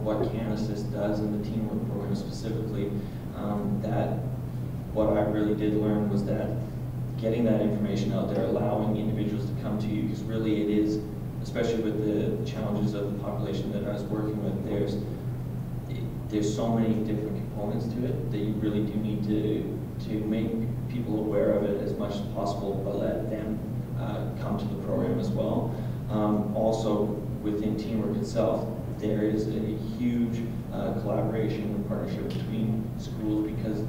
what CanAssist does and the teamwork program specifically, that what I really did learn was that getting that information out there, allowing individuals to come to you, because really it is, especially with the challenges of the population that I was working with, there's so many different components to it that you really do need to make people aware of it as much as possible, but let them come to the program as well. Also, within teamwork itself, there is a huge collaboration and partnership between schools, because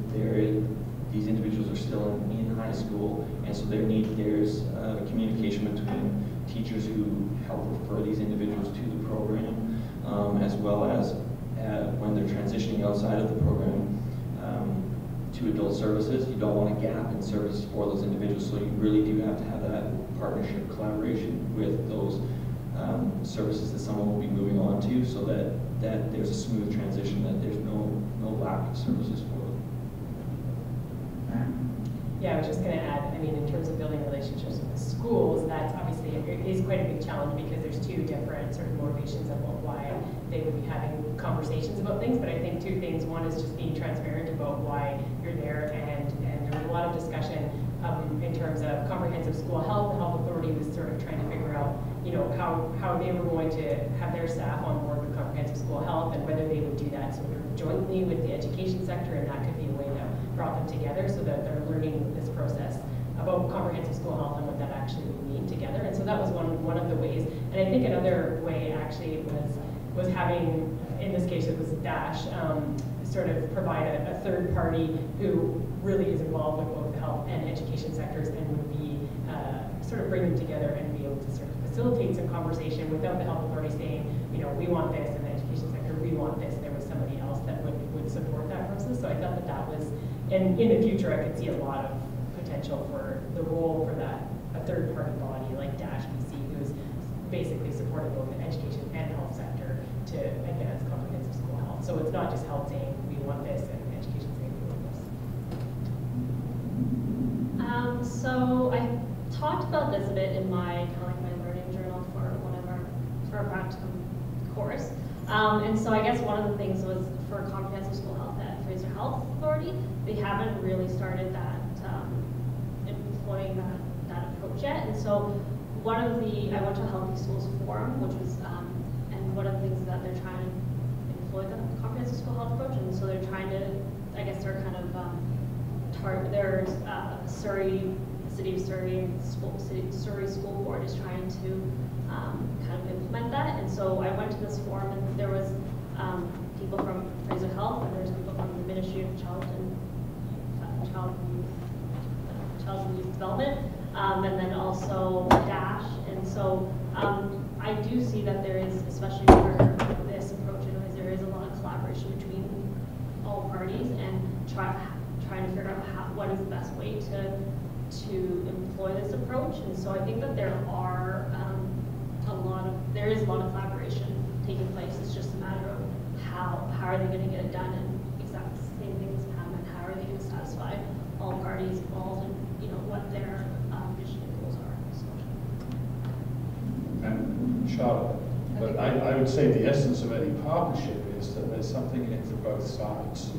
these individuals are still in high school, and so there's communication between teachers who help refer these individuals to the program, as well as when they're transitioning outside of the program to adult services. You don't want a gap in services for those individuals, so you really do have to have that partnership collaboration with those services that someone will be moving on to, so that there's a smooth transition, that there's no lack of services for them. Yeah, I was just going to add, I mean, in terms of building relationships with the schools, that's obviously is quite a big challenge, because there's two different sort of motivations of why they would be having conversations about things. But I think two things. One is just being transparent about why you're there, and there was a lot of discussion in terms of comprehensive school health. The health authority was sort of trying to figure out, you know, how they were going to have their staff on board with comprehensive school health, and whether they would do that sort of jointly with the education sector, and that could be a way that brought them together, so that they're learning this process about comprehensive school health and what that actually would mean together. And so that was one of the ways. And I think another way actually was having, in this case it was DASH, sort of provide a third party who really is involved with both the health and education sectors, and would be sort of bring them together and be able to sort of facilitate some conversation without the health authority saying, you know, we want this, and the education sector, we want this. There was somebody else that would support that process. So I thought that was, and in the future I could see a lot of potential for the role for that, a third party body like DASH BC, who's basically supporting both the education and health sector to advance comprehensive school health. So it's not just health saying we want this and education saying we want this. So I talked about this a bit in my learning journal for our practicum course. And so I guess one of the things was for comprehensive school health at Fraser Health Authority, they haven't really started that employing that approach yet. And so I went to a Healthy Schools Forum, which was, and one of the things that they're trying to employ the comprehensive school health approach, and so they're trying to, I guess they're kind of there's Surrey, the City of Surrey, and Surrey School Board is trying to kind of implement that. And so I went to this forum, and there was people from Fraser Health, and there was people from the Ministry of Child and Youth Development, and then also DASH. And so I do see that there is, especially for this approach, anyways, there is a lot of collaboration between all parties and trying to figure out what is the best way to employ this approach. And so I think that there is a lot of collaboration taking place. It's just a matter of how are they going to get it done, and exactly the same thing as Pam, and how are they going to satisfy all parties involved, and what their vision and goals are. So. And Charlotte, but I would say the essence of any partnership is that there's something in it for both sides.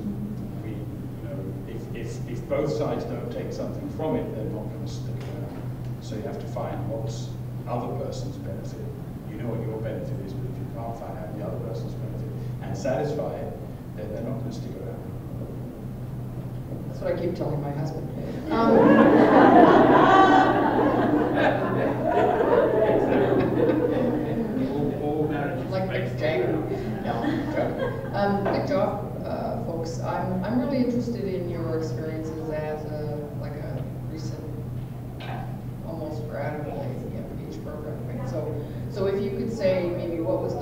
If both sides don't take something from it, they're not going to stick around. So you have to find what's other person's benefit. You know what your benefit is, but if you can't find out the other person's benefit and satisfy it, then they're not going to stick around. That's what I keep telling my husband. Like Mick Jagger. Good job, folks. I'm really interested in your experiences as a recent, almost grad of the MPH program. Right? So if you could say maybe what was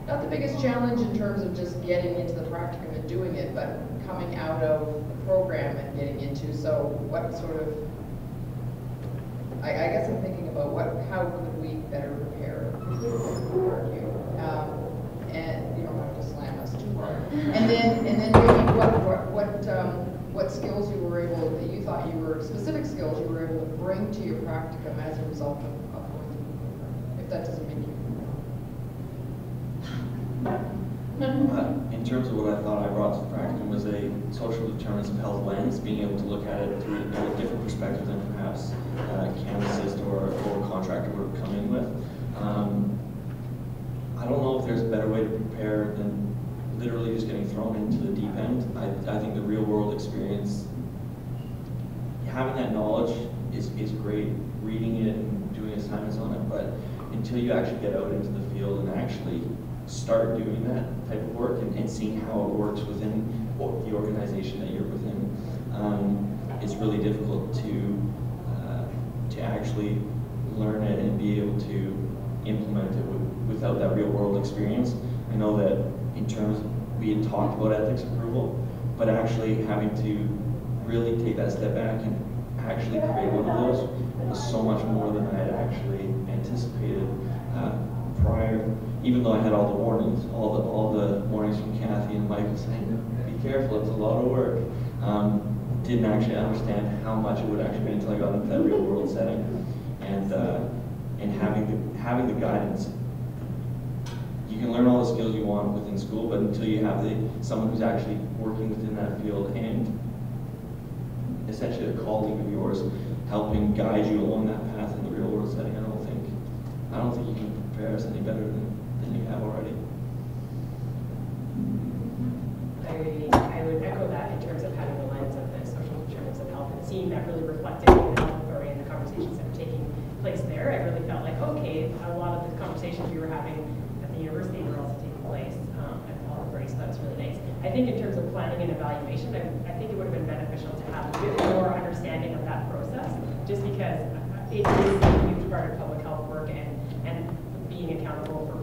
not the biggest challenge in terms of just getting into the practicum and doing it, but coming out of the program and getting into, so what sort of, I guess I'm thinking about how could we better prepare for you? And you don't have to slam us too hard. And then maybe what skills you were that you thought specific skills you were able to bring to your practicum as a result of going through the program, if that doesn't make you In terms of what I thought I brought to the practicum was a social determinants of health lens, being able to look at it through a different perspective than perhaps Canvasist or a contractor would have come in with. I don't know if there's a better way to prepare than literally just getting thrown into the deep end. I think the real world experience, having that knowledge is great, reading it and doing assignments on it, but until you actually get out into the field and actually start doing that type of work and seeing how it works within the organization that you're within, it's really difficult to actually learn it and be able to implement it without that real world experience. I know that in terms of, we had talked about ethics approval, but actually having to really take that step back and actually create one of those was so much more than I had actually anticipated prior. Even though I had all the warnings, all the warnings from Kathy and Michael saying, be careful, it's a lot of work. Didn't actually understand how much it would actually be until I got into that real world setting. And having the guidance. You can learn all the skills you want within school, but until you have someone who's actually working within that field and essentially a colleague of yours helping guide you along that path in the real world setting, I don't think you can prepare us any better than you have already. I would echo that in terms of having the lens of the social determinants of health and seeing that really reflected in the health authority and the conversations that were taking place there. I really felt like, okay, a lot of the conversations we were having at the university were also taking place at the health authority, so that was really nice. I think in terms of planning and evaluation, I think it would have been beneficial to have a bit more understanding of that process, just because it is a huge part of public health work and being accountable for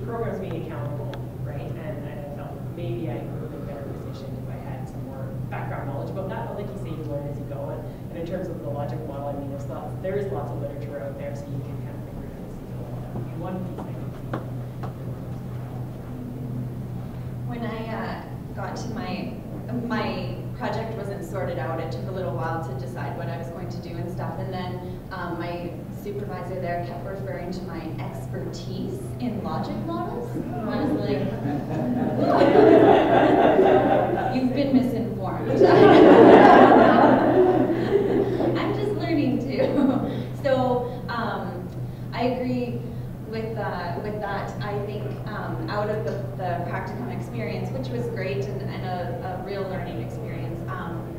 programs being accountable, right? And I felt maybe I would have been better positioned if I had some more background knowledge about that. But like you say, you learn as you go. And in terms of the logic model, I mean, there is lots of literature out there, so you can kind of figure it out as you go. One piece I can see. When I got to my project wasn't sorted out. It took a little while to decide what I was going to do and stuff. And then my supervisor there kept referring to my expertise in logic models. I was like, you've been misinformed. I'm just learning too. So I agree with that. I think out of the practicum experience, which was great and a real learning experience,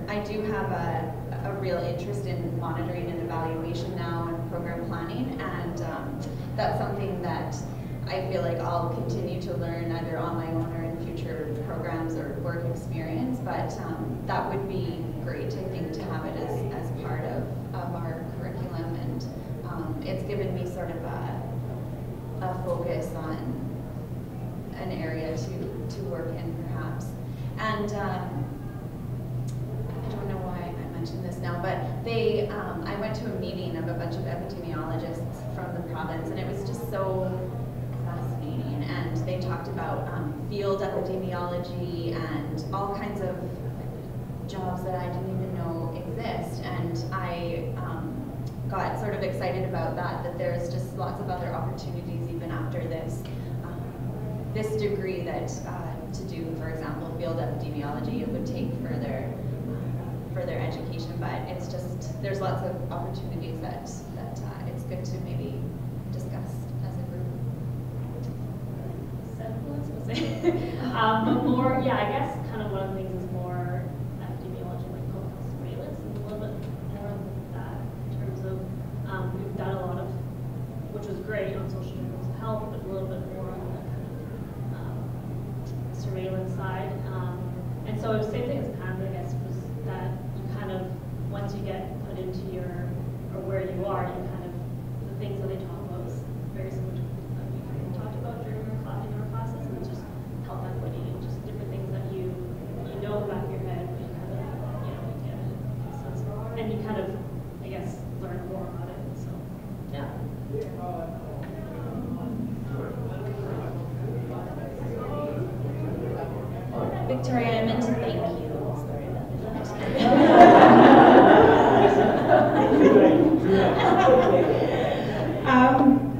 I do have a real interest in monitoring and evaluation now and program planning, and that's something that I feel like I'll continue to learn either on my own or in future programs or work experience, but that would be great, I think, to have it as part of our curriculum, and it's given me sort of a focus on an area to work in, perhaps. And I don't know why I mentioned this now, but I went to a meeting of a bunch of epidemiologists from the province, and it was just so fascinating. And they talked about field epidemiology and all kinds of jobs that I didn't even know exist. And I got sort of excited about that there's just lots of other opportunities even after this degree that to do, for example, field epidemiology. It would take further education, but it's just, there's lots of opportunities that it's good to maybe discuss as a group. But more, yeah, I guess kind of one of the things is more epidemiology, like public health surveillance, and a little bit more of that in terms of we've done a lot of, which was great on social determinants of health, but a little bit more on the kind of surveillance side. And so the same thing as Pam's, I guess, was that you kind of, once you get put into or where you are, you kind of, the things that they talk about is very similar to what we talked about during in our classes, and it's just health equity and just different things that you know in the back of your head, but you kind of, you get it. And you kind of, I guess, learn more about it. So, yeah. Victoria, I meant to thank you. Sorry about that.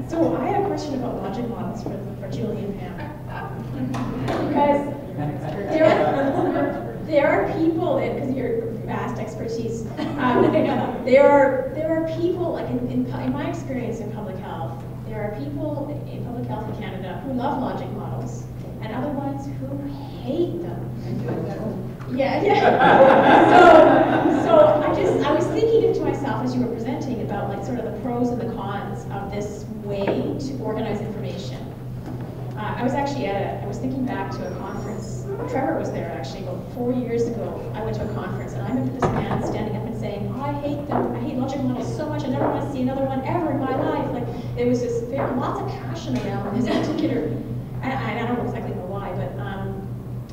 So I have a question about logic models for Julie and Pam. Because there are people, because of your vast expertise, there are people, like in my experience in public health, there are people in public health in Canada who love logic models, and other ones who hate them. Yeah. So I was thinking to myself as you were presenting about like sort of the pros and the cons of this way to organize information. I was thinking back to a conference. Trevor was there actually about 4 years ago. I went to a conference and I remember this man standing up and saying, "Oh, I hate them. I hate logic models so much. I never want to see another one ever in my life." Like there was this lots of passion around this particular. I don't exactly know why,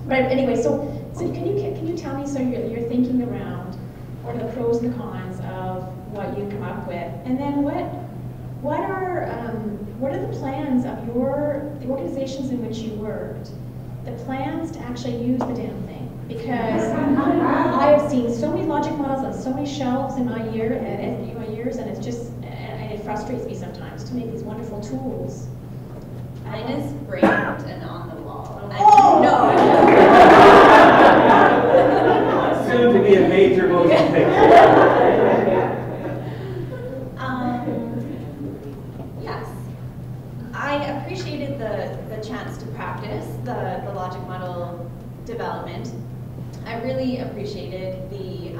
but anyway. So can you tell me your thinking around what are the pros and the cons of what you come up with, and then what are the plans of the organizations in which you worked, the plans to actually use the damn thing? Because I have seen so many logic models on so many shelves in my years, and it's just, and it frustrates me sometimes to make these wonderful tools. Mine is framed and on the wall. Oh! Soon to be a major motion picture. Yes. I appreciated the chance to practice the logic model development. I really appreciated the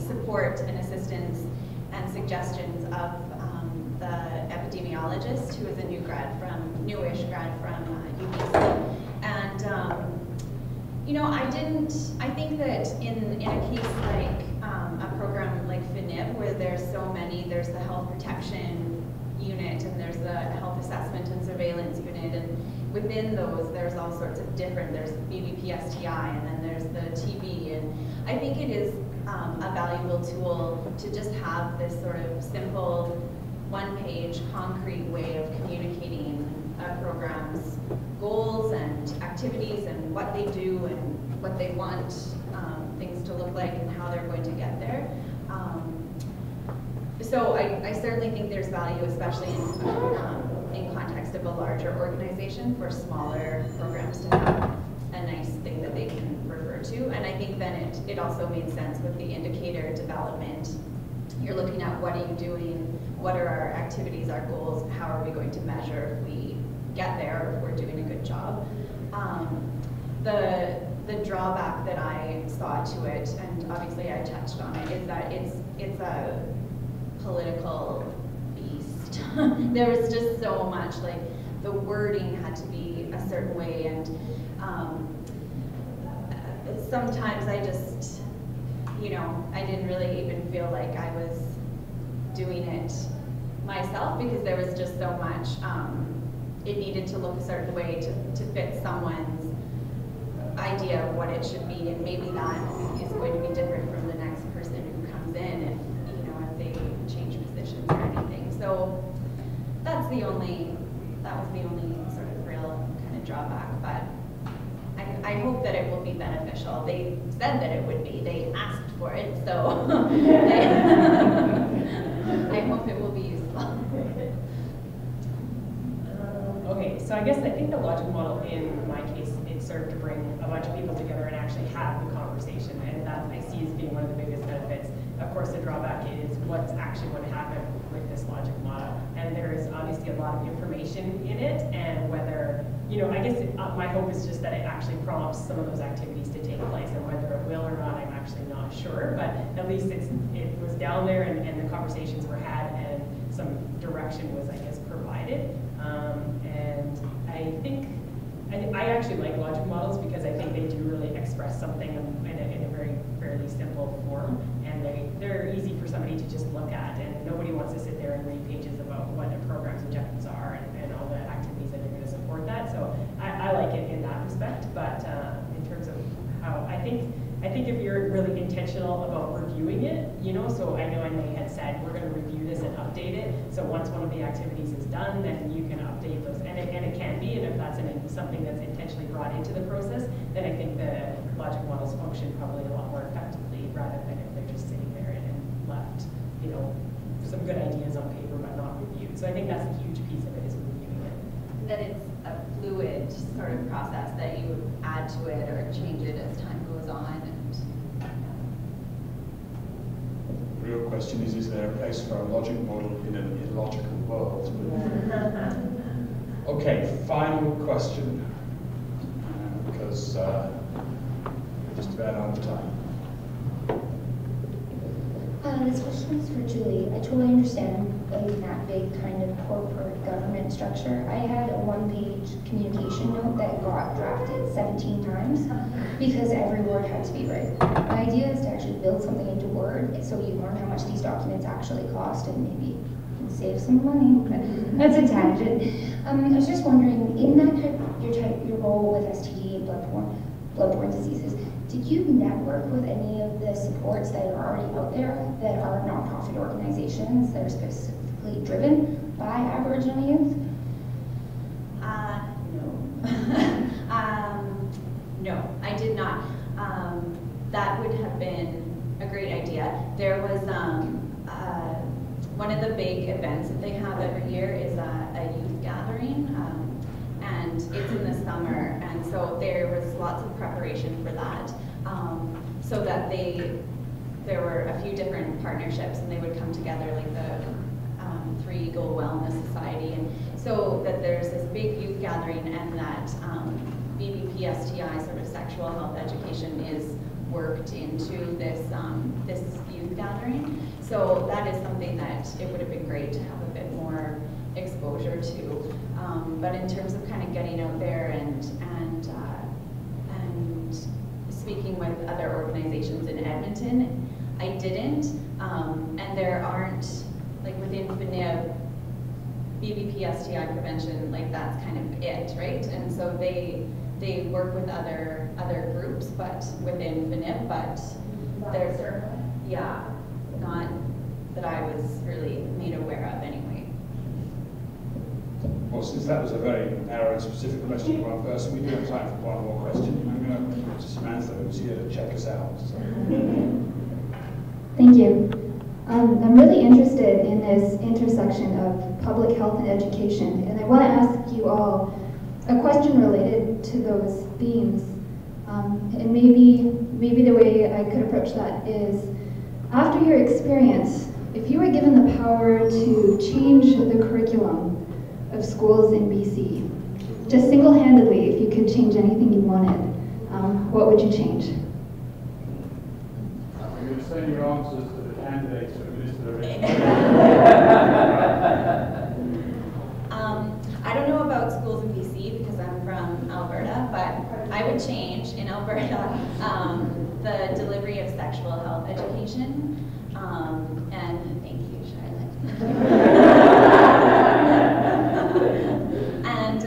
support and assistance and suggestions of the epidemiologist, who is a newish grad from UBC. And I think that in a case like a program like FNIP, where there's the health protection unit, and there's the health assessment and surveillance unit, and within those there's all sorts of different, there's BBPSTI, and then there's the TB, and I think it is a valuable tool to just have this sort of simple, one-page, concrete way of communicating a program's goals and activities and what they do and what they want things to look like and how they're going to get there. So I certainly think there's value, especially in context of a larger organization, for smaller programs to have a nice thing that they can refer to. And I think then it also made sense with the indicator development. You're looking at what are you doing, what are our activities, our goals, how are we going to measure if we get there or if we're doing a good job. The drawback that I saw to it, and obviously I touched on it, is that it's a political beast. There was just so much, like the wording had to be a certain way, and sometimes I just, I didn't really even feel like I was doing it myself, because there was just so much, it needed to look a certain way to fit someone's idea of what it should be, and maybe that is going to be different from the next person who comes in if they change positions or anything. So that was the only sort of real kind of drawback, but I hope that it will be beneficial. They said that it would be. They asked for it, so I hope it will be useful. Okay, so I think the logic model in my case, it served to bring a bunch of people together and actually have the conversation, and that I see as being one of the biggest benefits. Of course, the drawback is what's actually going to happen with this logic model, and there is obviously a lot of information in it, and whether, I guess my hope is just that it actually prompts some of those activities to take place, and whether it will or not, I'm actually not sure, but at least it was down there, and the conversations were had, and some direction was, I guess, provided. And I think, I actually like logic models because I think they do really express something in a very fairly simple form, and they're easy for somebody to just look at, and nobody wants to sit there and read pages about what a program's objectives are and all the activities that are going to support that. So I like it in that respect, but in terms of how, I think if you're really intentional about reviewing it, so I know Emily had said we're going to review this and update it. So once one of the activities is done, then you can update those, and it can be. And if that's something that's intentionally brought into the process, then I think the logic models function probably a lot more effectively, rather than if they're just sitting there and left, some good ideas on paper but not reviewed. So I think that's a huge piece of it, is reviewing it. That it's a fluid sort of process, that you add to it or change it as time goes on. The real question is there a place for a logic model in an illogical world? Okay, final question, because we're just about out of time. This question is for Julie. I totally understand in that big kind of corporate government structure. I had a one-page communication note that got drafted 17 times because every word had to be right. My idea is to actually build something into Word so you learn how much these documents actually cost and maybe save some money, but that's a tangent. I was just wondering, in that your role with STD and bloodborne diseases, did you network with any of the supports that are already out there that are nonprofit organizations that are specifically driven by Aboriginal youth? No. No, I did not. That would have been a great idea. There was one of the big events that they have every year is a youth gathering, and it's in the summer, and so there was lots of preparation for that, so that there were a few different partnerships, and they would come together, like the Three Eagle Wellness Society, and so that there's this big youth gathering, and that BBPSTI, sort of sexual health education, is worked into this youth gathering. So that is something that it would have been great to have a bit more exposure to. But in terms of kind of getting out there and speaking with other organizations in Edmonton, I didn't. And there aren't, like within FNIB, BBPSTI prevention, like that's kind of it, right? And so they work with other groups, but within FNIB, but there's, yeah, not that I was really made aware of anyway. Well, since that was a very narrow and specific question for one person, we do have time for one more question. I'm going to Samantha, who's here to check us out. So. Thank you. I'm really interested in this intersection of public health and education, and I want to ask you all a question related to those themes. And maybe the way I could approach that is, after your experience, if you were given the power to change the curriculum of schools in BC, just single-handedly, if you could change anything you wanted, what would you change? I'm going to send your answers to the candidates for Minister of I don't know about schools in BC because I'm from Alberta, but I would change in Alberta the delivery of sexual health education. And thank you, Charlotte. And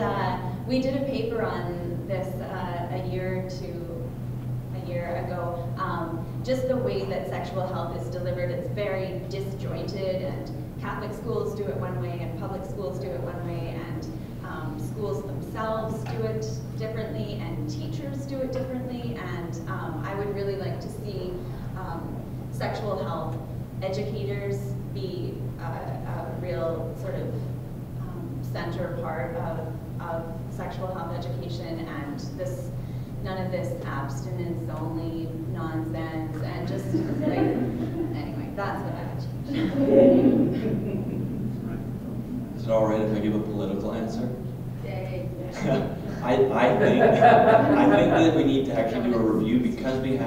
we did a paper on this a year ago. Just the way that sexual health is delivered, it's very disjointed, and Catholic schools do it one way, and public schools do it one way, and schools themselves do it differently, and teachers do it differently. And I would really like to see sexual health educators be a real sort of center part of sexual health education, and none of this abstinence only nonsense, and just like, anyway, that's what I would change. Is it all right if I give a political answer? Yay. I think that we need to actually do a review, because we've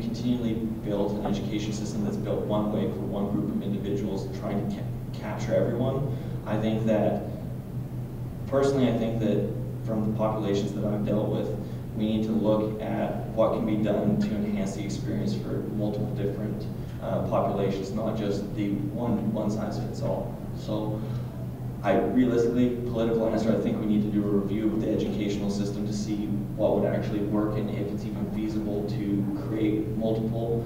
continually built an education system that's built one way for one group of individuals, trying to capture everyone. Personally, I think that from the populations that I've dealt with, we need to look at what can be done to enhance the experience for multiple different populations, not just the one size fits all. So, realistically, political answer, I think we need to do a review of the educational system to see what would actually work, and if it's even feasible to create multiple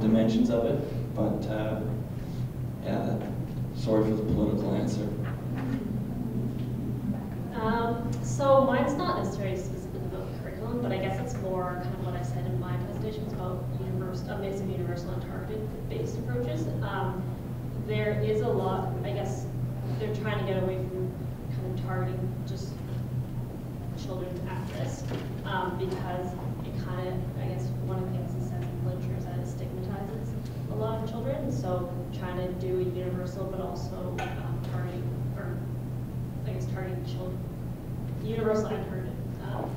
dimensions of it. But yeah, sorry for the political answer. So mine's not necessarily specific about curriculum, but I guess it's more kind of what I said in my presentation. It's about a mix of universal and targeted-based approaches. There is a lot, I guess, they're trying to get away from kind of targeting just children at risk, because it kind of, I guess, one of the things that says in literature is that it stigmatizes a lot of children. So trying to do a universal, but also targeting, or I guess targeting children, universal and targeted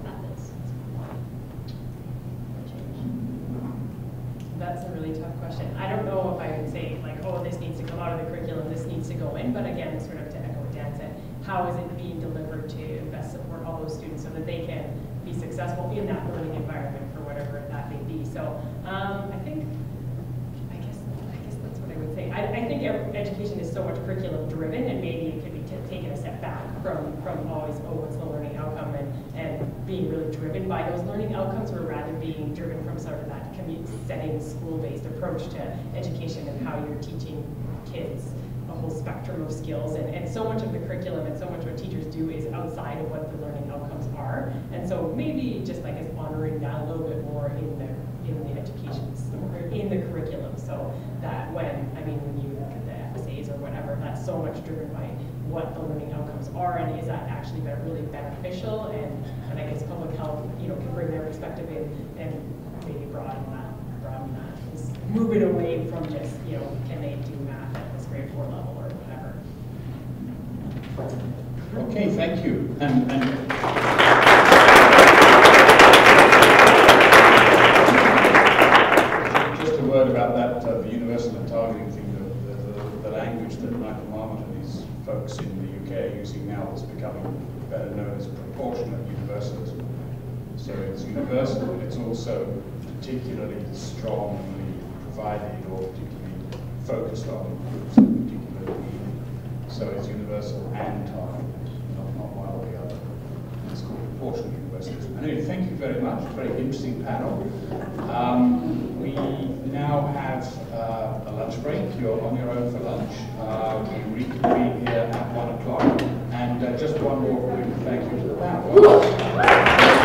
methods. That's a really tough question. I don't know if I would say, like, oh, this needs to come out of the curriculum, this needs to go in, but again, sort of to echo what Dan said, how is it being delivered to best support all those students so that they can be successful in that learning environment for whatever that may be. So I guess that's what I would say. I think education is so much curriculum driven, and maybe it could be taken a step back from always, oh, what's the learning outcome, and being really driven by those learning outcomes, or rather being driven from sort of that setting school-based approach to education and how you're teaching kids a whole spectrum of skills. And so much of the curriculum and so much what teachers do is outside of what the learning outcomes are. And so maybe just like is honoring that a little bit more in the education, or in the curriculum, so that when you look at the FSAs or whatever, that's so much driven by what the learning outcomes are, and is that actually really beneficial, and I guess public health, can bring their perspective in and maybe broaden that, just move it away from just, can they do math at this grade 4 level or whatever. Okay, thank you. And just a word about that, the universal and targeting thing, the language that Michael Marmot and his folks in the UK are using now is becoming better known as proportionate universalism. So it's universal, but it's also particularly strongly provided or particularly focused on groups of particular need. So it's universal and targeted, not one or the other. It's called proportional universalism. Anyway, thank you very much. Very interesting panel. We now have a lunch break. You're on your own for lunch. We reconvene here at 1 o'clock. And just one more quick thank you to the panel.